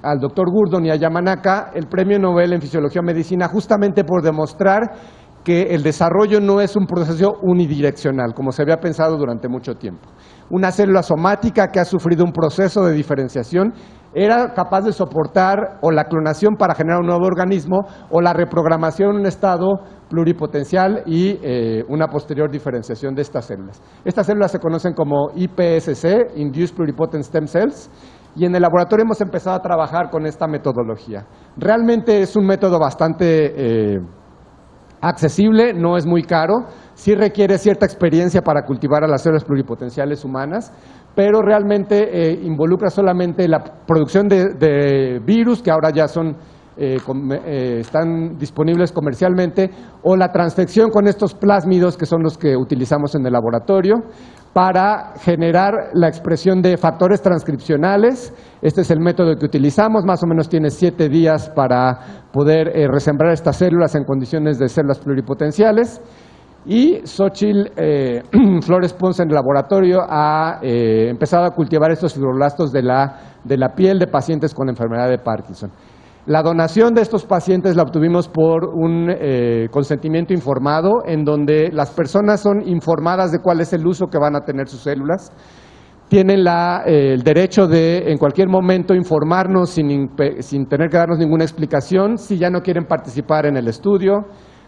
al doctor Gurdon y a Yamanaka el Premio Nobel en Fisiología o Medicina justamente por demostrar que el desarrollo no es un proceso unidireccional, como se había pensado durante mucho tiempo. Una célula somática que ha sufrido un proceso de diferenciación era capaz de soportar o la clonación para generar un nuevo organismo o la reprogramación en un estado pluripotencial y una posterior diferenciación de estas células. Estas células se conocen como IPSC, Induced Pluripotent Stem Cells, y en el laboratorio hemos empezado a trabajar con esta metodología. Realmente es un método bastante accesible, no es muy caro, sí requiere cierta experiencia para cultivar a las células pluripotenciales humanas, pero realmente involucra solamente la producción de virus, que ahora ya están disponibles comercialmente, o la transfección con estos plásmidos, que son los que utilizamos en el laboratorio, para generar la expresión de factores transcripcionales. Este es el método que utilizamos, más o menos tiene 7 días para poder resembrar estas células en condiciones de células pluripotenciales. Y Xochitl Flores Ponce en el laboratorio ha empezado a cultivar estos fibroblastos de la piel de pacientes con enfermedad de Parkinson. La donación de estos pacientes la obtuvimos por un consentimiento informado, en donde las personas son informadas de cuál es el uso que van a tener sus células. Tienen el derecho de en cualquier momento informarnos sin tener que darnos ninguna explicación si ya no quieren participar en el estudio.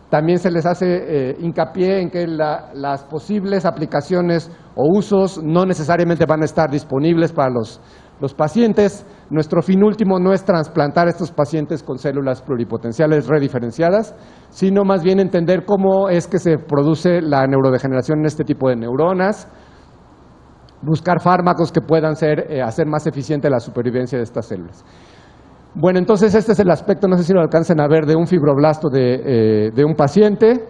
También se les hace hincapié en que las posibles aplicaciones o usos no necesariamente van a estar disponibles para los pacientes. Nuestro fin último no es trasplantar a estos pacientes con células pluripotenciales rediferenciadas, sino más bien entender cómo es que se produce la neurodegeneración en este tipo de neuronas, buscar fármacos que puedan hacer más eficiente la supervivencia de estas células. Bueno, entonces este es el aspecto, no sé si lo alcancen a ver, de un fibroblasto de un paciente.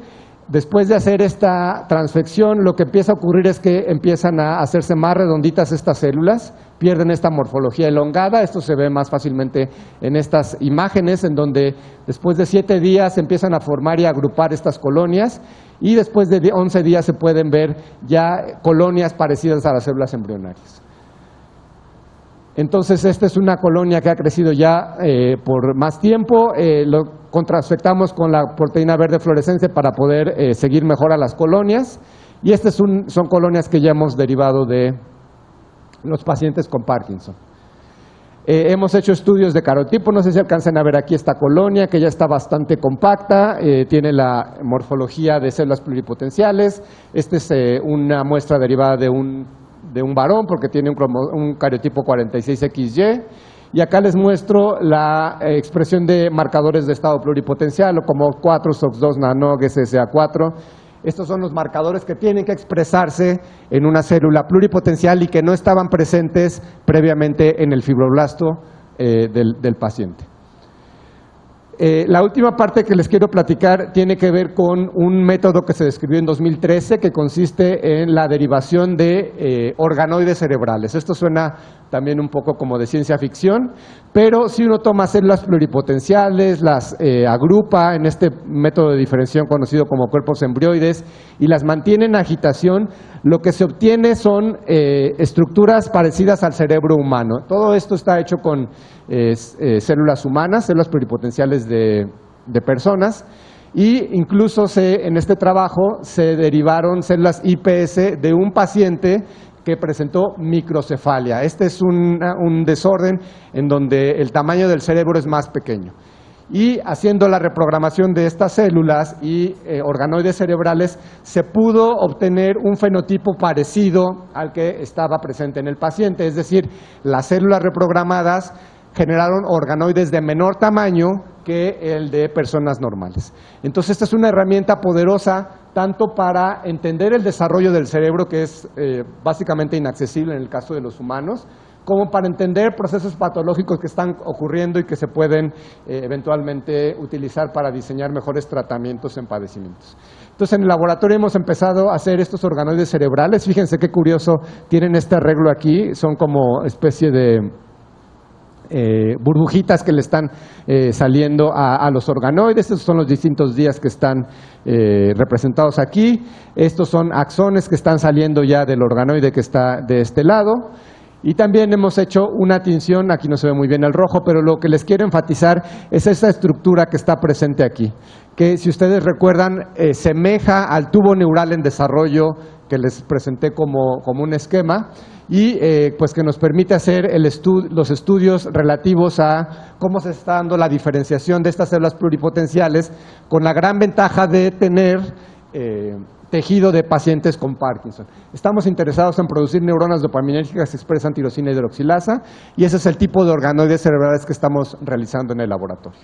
Después de hacer esta transfección, lo que empieza a ocurrir es que empiezan a hacerse más redonditas estas células, pierden esta morfología elongada. Esto se ve más fácilmente en estas imágenes, en donde después de 7 días empiezan a formar y agrupar estas colonias, y después de 11 días se pueden ver ya colonias parecidas a las células embrionarias. Entonces, esta es una colonia que ha crecido ya por más tiempo. Lo contrasfectamos con la proteína verde fluorescente para poder seguir mejor a las colonias. Y estas son colonias que ya hemos derivado de los pacientes con Parkinson. Hemos hecho estudios de carotipo, no sé si alcancen a ver aquí esta colonia que ya está bastante compacta, tiene la morfología de células pluripotenciales. Esta es una muestra derivada de un varón porque tiene un cariotipo 46XY. Y acá les muestro la expresión de marcadores de estado pluripotencial, o como 4, SOX2, NANOG, SSA4. Estos son los marcadores que tienen que expresarse en una célula pluripotencial y que no estaban presentes previamente en el fibroblasto del paciente. La última parte que les quiero platicar tiene que ver con un método que se describió en 2013 que consiste en la derivación de organoides cerebrales. Esto suena también un poco como de ciencia ficción, pero si uno toma células pluripotenciales, las agrupa en este método de diferenciación conocido como cuerpos embrioides y las mantiene en agitación, lo que se obtiene son estructuras parecidas al cerebro humano. Todo esto está hecho con células humanas, células pluripotenciales de personas, y incluso en este trabajo se derivaron células iPS de un paciente que presentó microcefalia. Este es un desorden en donde el tamaño del cerebro es más pequeño. Y haciendo la reprogramación de estas células y organoides cerebrales, se pudo obtener un fenotipo parecido al que estaba presente en el paciente. Es decir, las células reprogramadas generaron organoides de menor tamaño que el de personas normales. Entonces, esta es una herramienta poderosa tanto para entender el desarrollo del cerebro, que es básicamente inaccesible en el caso de los humanos, como para entender procesos patológicos que están ocurriendo y que se pueden eventualmente utilizar para diseñar mejores tratamientos en padecimientos. Entonces, en el laboratorio hemos empezado a hacer estos organoides cerebrales. Fíjense qué curioso, tienen este arreglo aquí, son como especie de burbujitas que le están saliendo a los organoides. Estos son los distintos días que están representados aquí. Estos son axones que están saliendo ya del organoide que está de este lado. Y también hemos hecho una tinción, aquí no se ve muy bien el rojo, pero lo que les quiero enfatizar es esa estructura que está presente aquí, que si ustedes recuerdan semeja al tubo neural en desarrollo que les presenté como un esquema, y pues que nos permite hacer los estudios relativos a cómo se está dando la diferenciación de estas células pluripotenciales, con la gran ventaja de tener tejido de pacientes con Parkinson. Estamos interesados en producir neuronas dopaminérgicas que expresan tirosina hidroxilasa, y ese es el tipo de organoides cerebrales que estamos realizando en el laboratorio.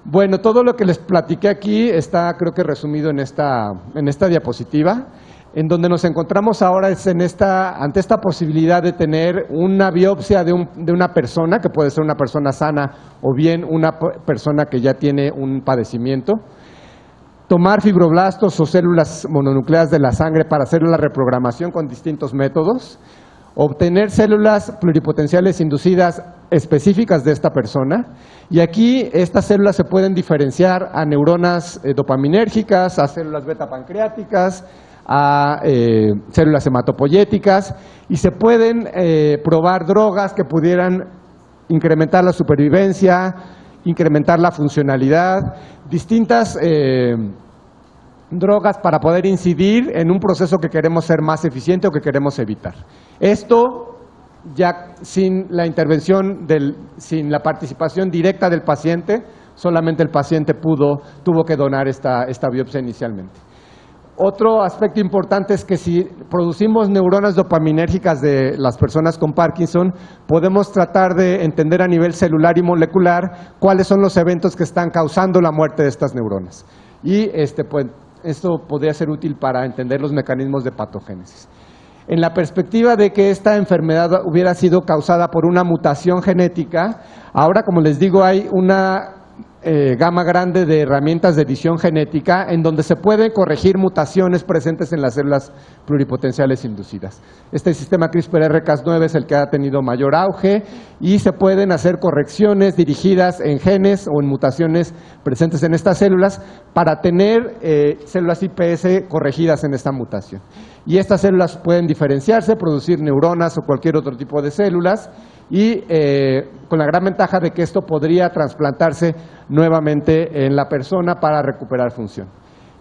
Bueno, todo lo que les platiqué aquí está, creo que resumido en esta diapositiva. En donde nos encontramos ahora es ante esta posibilidad de tener una biopsia de una persona, que puede ser una persona sana o bien una persona que ya tiene un padecimiento, tomar fibroblastos o células mononucleadas de la sangre para hacer la reprogramación con distintos métodos, obtener células pluripotenciales inducidas específicas de esta persona, y aquí estas células se pueden diferenciar a neuronas dopaminérgicas, a células beta pancreáticas, a células hematopoyéticas, y se pueden probar drogas que pudieran incrementar la supervivencia, incrementar la funcionalidad, distintas drogas para poder incidir en un proceso que queremos ser más eficiente o que queremos evitar. Esto ya sin la intervención, sin la participación directa del paciente, solamente el paciente tuvo que donar esta biopsia inicialmente. Otro aspecto importante es que si producimos neuronas dopaminérgicas de las personas con Parkinson, podemos tratar de entender a nivel celular y molecular cuáles son los eventos que están causando la muerte de estas neuronas. Y pues, esto podría ser útil para entender los mecanismos de patogénesis. En la perspectiva de que esta enfermedad hubiera sido causada por una mutación genética, ahora, como les digo, hay una gama grande de herramientas de edición genética en donde se pueden corregir mutaciones presentes en las células pluripotenciales inducidas. Este sistema CRISPR-Cas9 es el que ha tenido mayor auge, y se pueden hacer correcciones dirigidas en genes o en mutaciones presentes en estas células para tener células iPS corregidas en esta mutación. Y estas células pueden diferenciarse, producir neuronas o cualquier otro tipo de células, y con la gran ventaja de que esto podría trasplantarse nuevamente en la persona para recuperar función.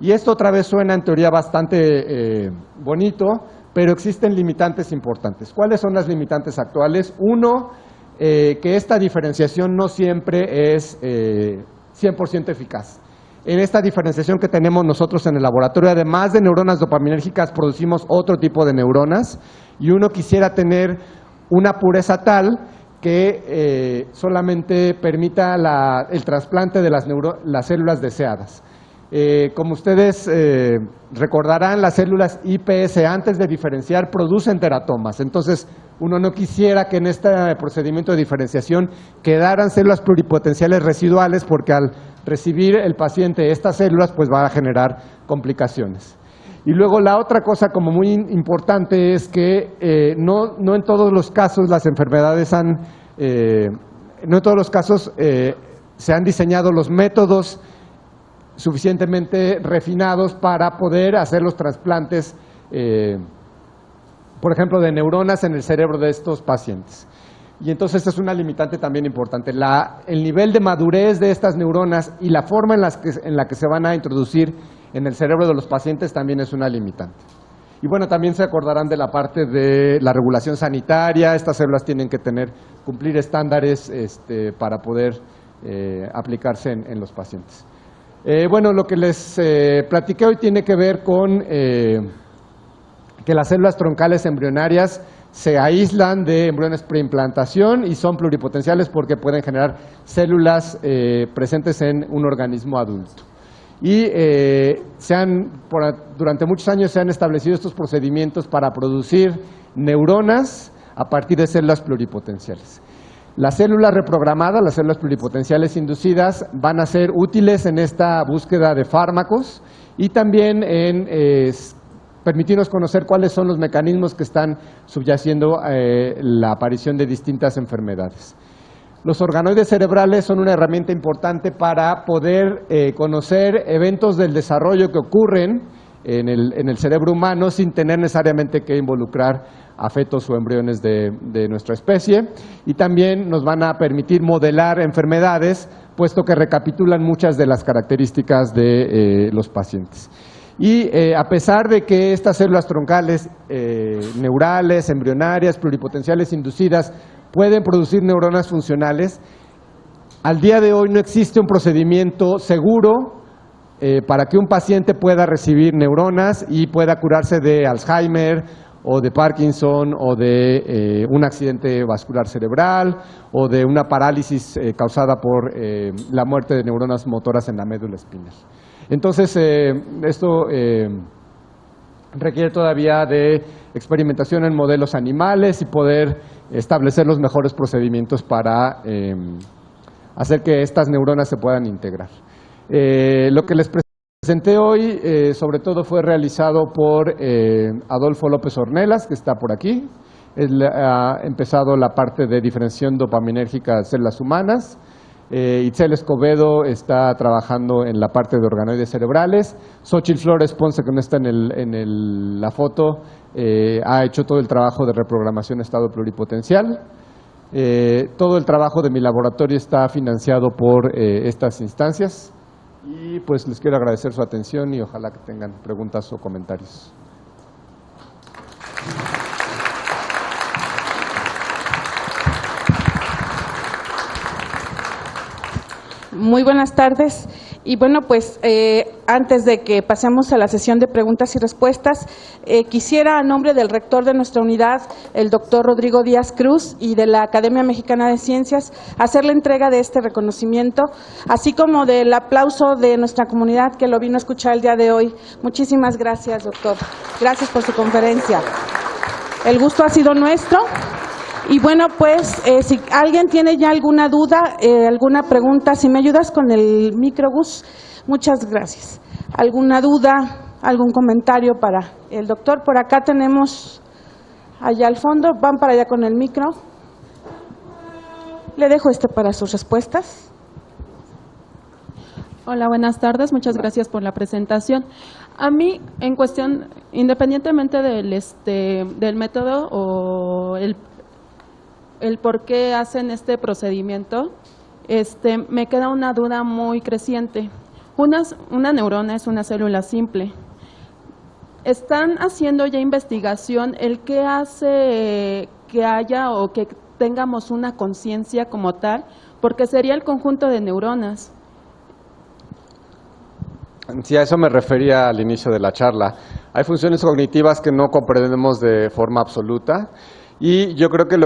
Y esto otra vez suena en teoría bastante bonito, pero existen limitantes importantes. ¿Cuáles son las limitantes actuales? Uno, que esta diferenciación no siempre es 100% eficaz. en esta diferenciación que tenemos nosotros en el laboratorio, además de neuronas dopaminérgicas, producimos otro tipo de neuronas, y uno quisiera tener una pureza tal que solamente permita el trasplante de las células deseadas. Como ustedes recordarán, las células iPS, antes de diferenciar, producen teratomas. Entonces, uno no quisiera que en este procedimiento de diferenciación quedaran células pluripotenciales residuales, porque al recibir el paciente estas células, pues va a generar complicaciones. Y luego la otra cosa como muy importante es que no en todos los casos las enfermedades no en todos los casos se han diseñado los métodos suficientemente refinados para poder hacer los trasplantes, por ejemplo, de neuronas en el cerebro de estos pacientes. Y entonces es una limitante también importante. El nivel de madurez de estas neuronas y la forma en la que se van a introducir en el cerebro de los pacientes también es una limitante. Y bueno, también se acordarán de la parte de la regulación sanitaria. Estas células tienen que cumplir estándares para poder aplicarse en los pacientes. Bueno, lo que les platiqué hoy tiene que ver con que las células troncales embrionarias se aíslan de embriones preimplantación y son pluripotenciales porque pueden generar células presentes en un organismo adulto. Y durante muchos años se han establecido estos procedimientos para producir neuronas a partir de células pluripotenciales. Las células reprogramadas, las células pluripotenciales inducidas, van a ser útiles en esta búsqueda de fármacos y también en permitirnos conocer cuáles son los mecanismos que están subyaciendo la aparición de distintas enfermedades. Los organoides cerebrales son una herramienta importante para poder conocer eventos del desarrollo que ocurren en el cerebro humano sin tener necesariamente que involucrar a fetos o embriones de nuestra especie, y también nos van a permitir modelar enfermedades, puesto que recapitulan muchas de las características de los pacientes. Y a pesar de que estas células troncales neurales, embrionarias, pluripotenciales inducidas pueden producir neuronas funcionales, al día de hoy no existe un procedimiento seguro para que un paciente pueda recibir neuronas y pueda curarse de Alzheimer o de Parkinson o de un accidente vascular cerebral o de una parálisis causada por la muerte de neuronas motoras en la médula espinal. Entonces, esto requiere todavía de experimentación en modelos animales y poder establecer los mejores procedimientos para hacer que estas neuronas se puedan integrar. Lo que les presenté hoy, sobre todo, fue realizado por Adolfo López Ornelas, que está por aquí. Él ha empezado la parte de diferenciación dopaminérgica de células humanas. Itzel Escobedo está trabajando en la parte de organoides cerebrales. Xochitl Flores Ponce, que no está en la foto, ha hecho todo el trabajo de reprogramación estado pluripotencial. Todo el trabajo de mi laboratorio está financiado por estas instancias. Y pues les quiero agradecer su atención y ojalá que tengan preguntas o comentarios. Muy buenas tardes. Y bueno, pues antes de que pasemos a la sesión de preguntas y respuestas, quisiera, a nombre del rector de nuestra unidad, el doctor Rodrigo Díaz Cruz, y de la Academia Mexicana de Ciencias, hacer la entrega de este reconocimiento, así como del aplauso de nuestra comunidad que lo vino a escuchar el día de hoy. Muchísimas gracias, doctor. Gracias por su conferencia. El gusto ha sido nuestro. Y bueno, pues si alguien tiene ya alguna duda, alguna pregunta, si me ayudas con el micro, Gus, muchas gracias. ¿Alguna duda, algún comentario para el doctor? Por acá tenemos, allá al fondo, van para allá con el micro. Le dejo para sus respuestas. Hola, buenas tardes. Muchas gracias por la presentación. A mí, en cuestión, independientemente del método o el por qué hacen este procedimiento, me queda una duda muy creciente. Una neurona es una célula simple. ¿Están haciendo ya investigación el qué hace que haya o que tengamos una conciencia como tal? Porque sería el conjunto de neuronas. Sí, a eso me refería al inicio de la charla. Hay funciones cognitivas que no comprendemos de forma absoluta y yo creo que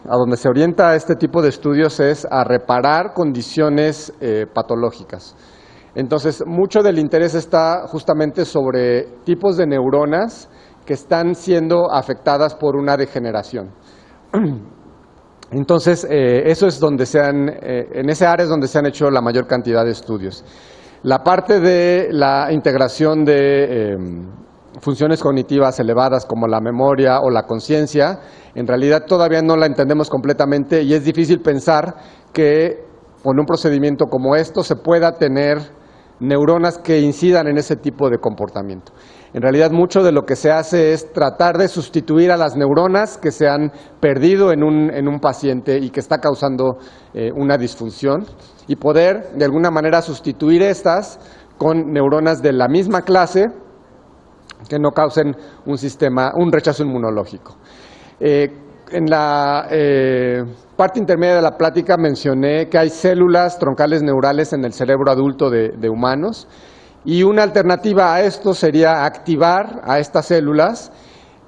a donde se orienta este tipo de estudios es a reparar condiciones patológicas. Entonces, mucho del interés está justamente sobre tipos de neuronas que están siendo afectadas por una degeneración. Entonces, eso es donde en ese área es donde se han hecho la mayor cantidad de estudios. La parte de la integración de funciones cognitivas elevadas como la memoria o la conciencia, en realidad todavía no la entendemos completamente y es difícil pensar que con un procedimiento como esto se pueda tener neuronas que incidan en ese tipo de comportamiento. En realidad mucho de lo que se hace es tratar de sustituir a las neuronas que se han perdido en un paciente y que está causando una disfunción y poder de alguna manera sustituir estas con neuronas de la misma clase que no causen un rechazo inmunológico. En la parte intermedia de la plática mencioné que hay células troncales neurales en el cerebro adulto de humanos y una alternativa a esto sería activar a estas células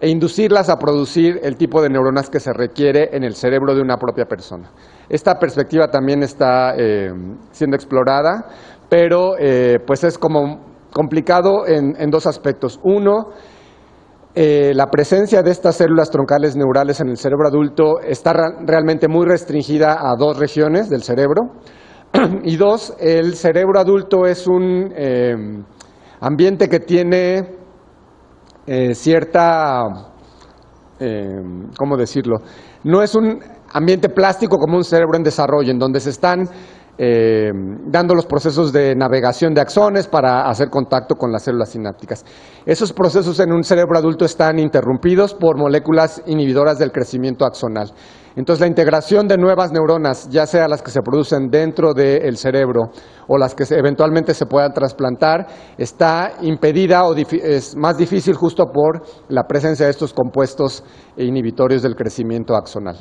e inducirlas a producir el tipo de neuronas que se requiere en el cerebro de una propia persona. Esta perspectiva también está siendo explorada, pero pues es como complicado en dos aspectos. Uno, la presencia de estas células troncales neurales en el cerebro adulto está realmente muy restringida a dos regiones del cerebro. Y dos, el cerebro adulto es un ambiente que tiene cierta, ¿cómo decirlo? No es un ambiente plástico como un cerebro en desarrollo, en donde se están dando los procesos de navegación de axones para hacer contacto con las células sinápticas. Esos procesos en un cerebro adulto están interrumpidos por moléculas inhibidoras del crecimiento axonal. Entonces, la integración de nuevas neuronas, ya sea las que se producen dentro del cerebro o las que eventualmente se puedan trasplantar, está impedida o es más difícil justo por la presencia de estos compuestos inhibitorios del crecimiento axonal.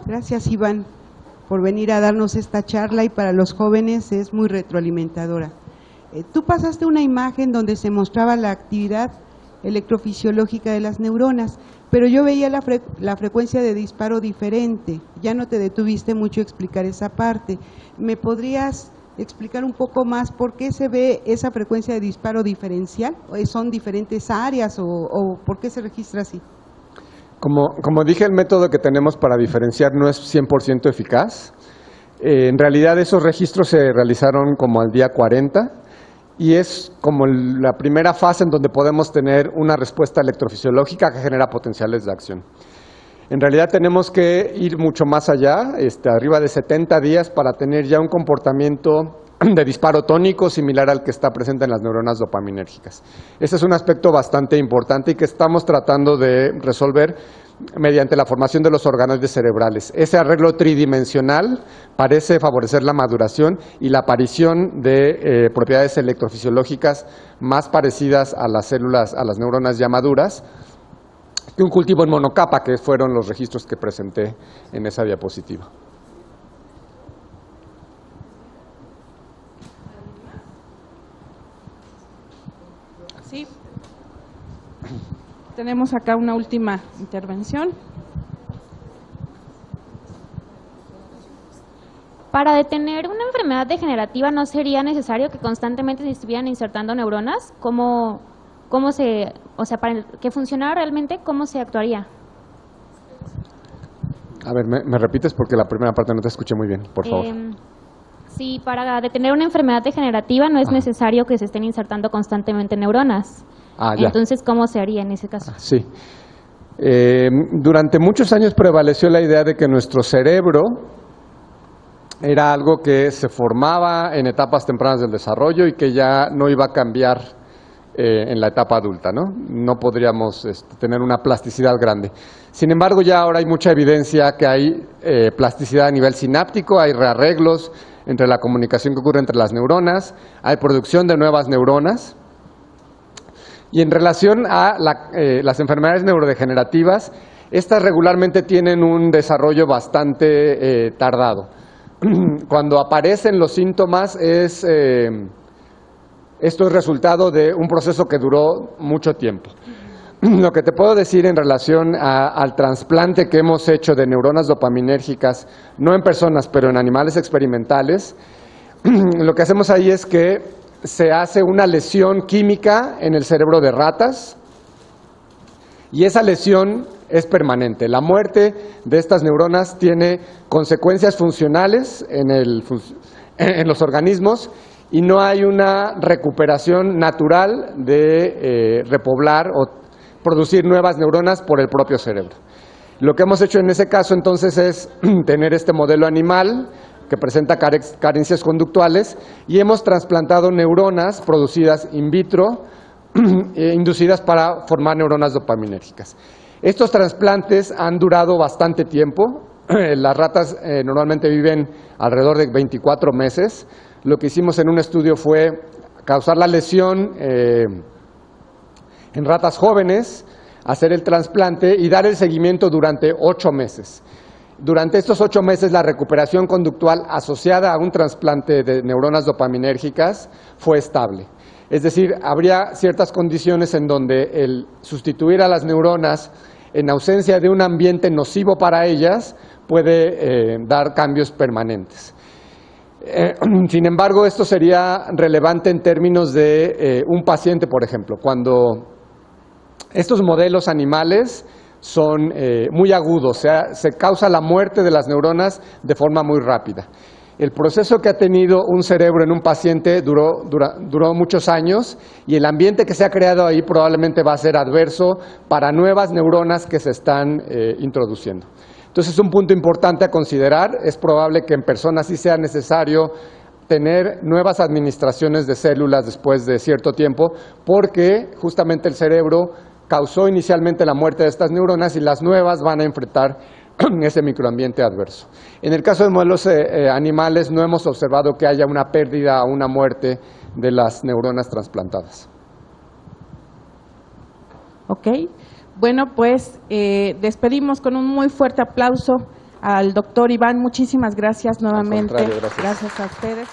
Gracias, Iván, por venir a darnos esta charla y para los jóvenes es muy retroalimentadora. Tú pasaste una imagen donde se mostraba la actividad electrofisiológica de las neuronas, pero yo veía la frecuencia de disparo diferente. Ya no te detuviste mucho a explicar esa parte. ¿Me podrías explicar un poco más por qué se ve esa frecuencia de disparo diferencial? ¿Son diferentes áreas o por qué se registra así? Como dije, el método que tenemos para diferenciar no es 100% eficaz. En realidad esos registros se realizaron como al día 40 y es como la primera fase en donde podemos tener una respuesta electrofisiológica que genera potenciales de acción. En realidad tenemos que ir mucho más allá, arriba de 70 días para tener ya un comportamiento de disparo tónico similar al que está presente en las neuronas dopaminérgicas. Ese es un aspecto bastante importante y que estamos tratando de resolver mediante la formación de los organoides cerebrales. Ese arreglo tridimensional parece favorecer la maduración y la aparición de propiedades electrofisiológicas más parecidas a las células, a las neuronas ya maduras, que un cultivo en monocapa, que fueron los registros que presenté en esa diapositiva. Sí. Tenemos acá una última intervención. Para detener una enfermedad degenerativa, ¿no sería necesario que constantemente se estuvieran insertando neuronas? Para que funcionara realmente, ¿cómo se actuaría? A ver, ¿me repites? Porque la primera parte no te escuché muy bien, por favor. Sí, para detener una enfermedad degenerativa no es necesario que se estén insertando constantemente neuronas. Ya. Entonces, ¿cómo se haría en ese caso? Sí. Durante muchos años prevaleció la idea de que nuestro cerebro era algo que se formaba en etapas tempranas del desarrollo y que ya no iba a cambiar en la etapa adulta, ¿no? No podríamos tener una plasticidad grande. Sin embargo, ya ahora hay mucha evidencia que hay plasticidad a nivel sináptico, hay rearreglos entre la comunicación que ocurre entre las neuronas, hay producción de nuevas neuronas. Y en relación a las enfermedades neurodegenerativas, estas regularmente tienen un desarrollo bastante tardado. Cuando aparecen los síntomas, esto es resultado de un proceso que duró mucho tiempo. Lo que te puedo decir en relación al trasplante que hemos hecho de neuronas dopaminérgicas, no en personas, pero en animales experimentales, lo que hacemos ahí es que se hace una lesión química en el cerebro de ratas y esa lesión es permanente. La muerte de estas neuronas tiene consecuencias funcionales en los organismos y no hay una recuperación natural de repoblar o producir nuevas neuronas por el propio cerebro. Lo que hemos hecho en ese caso entonces es tener este modelo animal que presenta carencias conductuales y hemos trasplantado neuronas producidas in vitro inducidas para formar neuronas dopaminérgicas. Estos trasplantes han durado bastante tiempo. Las ratas normalmente viven alrededor de 24 meses. Lo que hicimos en un estudio fue causar la lesión en ratas jóvenes, hacer el trasplante y dar el seguimiento durante 8 meses. Durante estos 8 meses la recuperación conductual asociada a un trasplante de neuronas dopaminérgicas fue estable. Es decir, habría ciertas condiciones en donde el sustituir a las neuronas en ausencia de un ambiente nocivo para ellas puede dar cambios permanentes. Sin embargo, esto sería relevante en términos de un paciente, por ejemplo, cuando estos modelos animales son muy agudos, o sea, se causa la muerte de las neuronas de forma muy rápida. El proceso que ha tenido un cerebro en un paciente duró muchos años y el ambiente que se ha creado ahí probablemente va a ser adverso para nuevas neuronas que se están introduciendo. Entonces es un punto importante a considerar. Es probable que en personas sí sea necesario tener nuevas administraciones de células después de cierto tiempo porque justamente el cerebro causó inicialmente la muerte de estas neuronas y las nuevas van a enfrentar ese microambiente adverso. En el caso de modelos animales no hemos observado que haya una pérdida o una muerte de las neuronas trasplantadas. Ok, bueno, pues despedimos con un muy fuerte aplauso al doctor Iván. Muchísimas gracias nuevamente. Al contrario, gracias. Gracias a ustedes.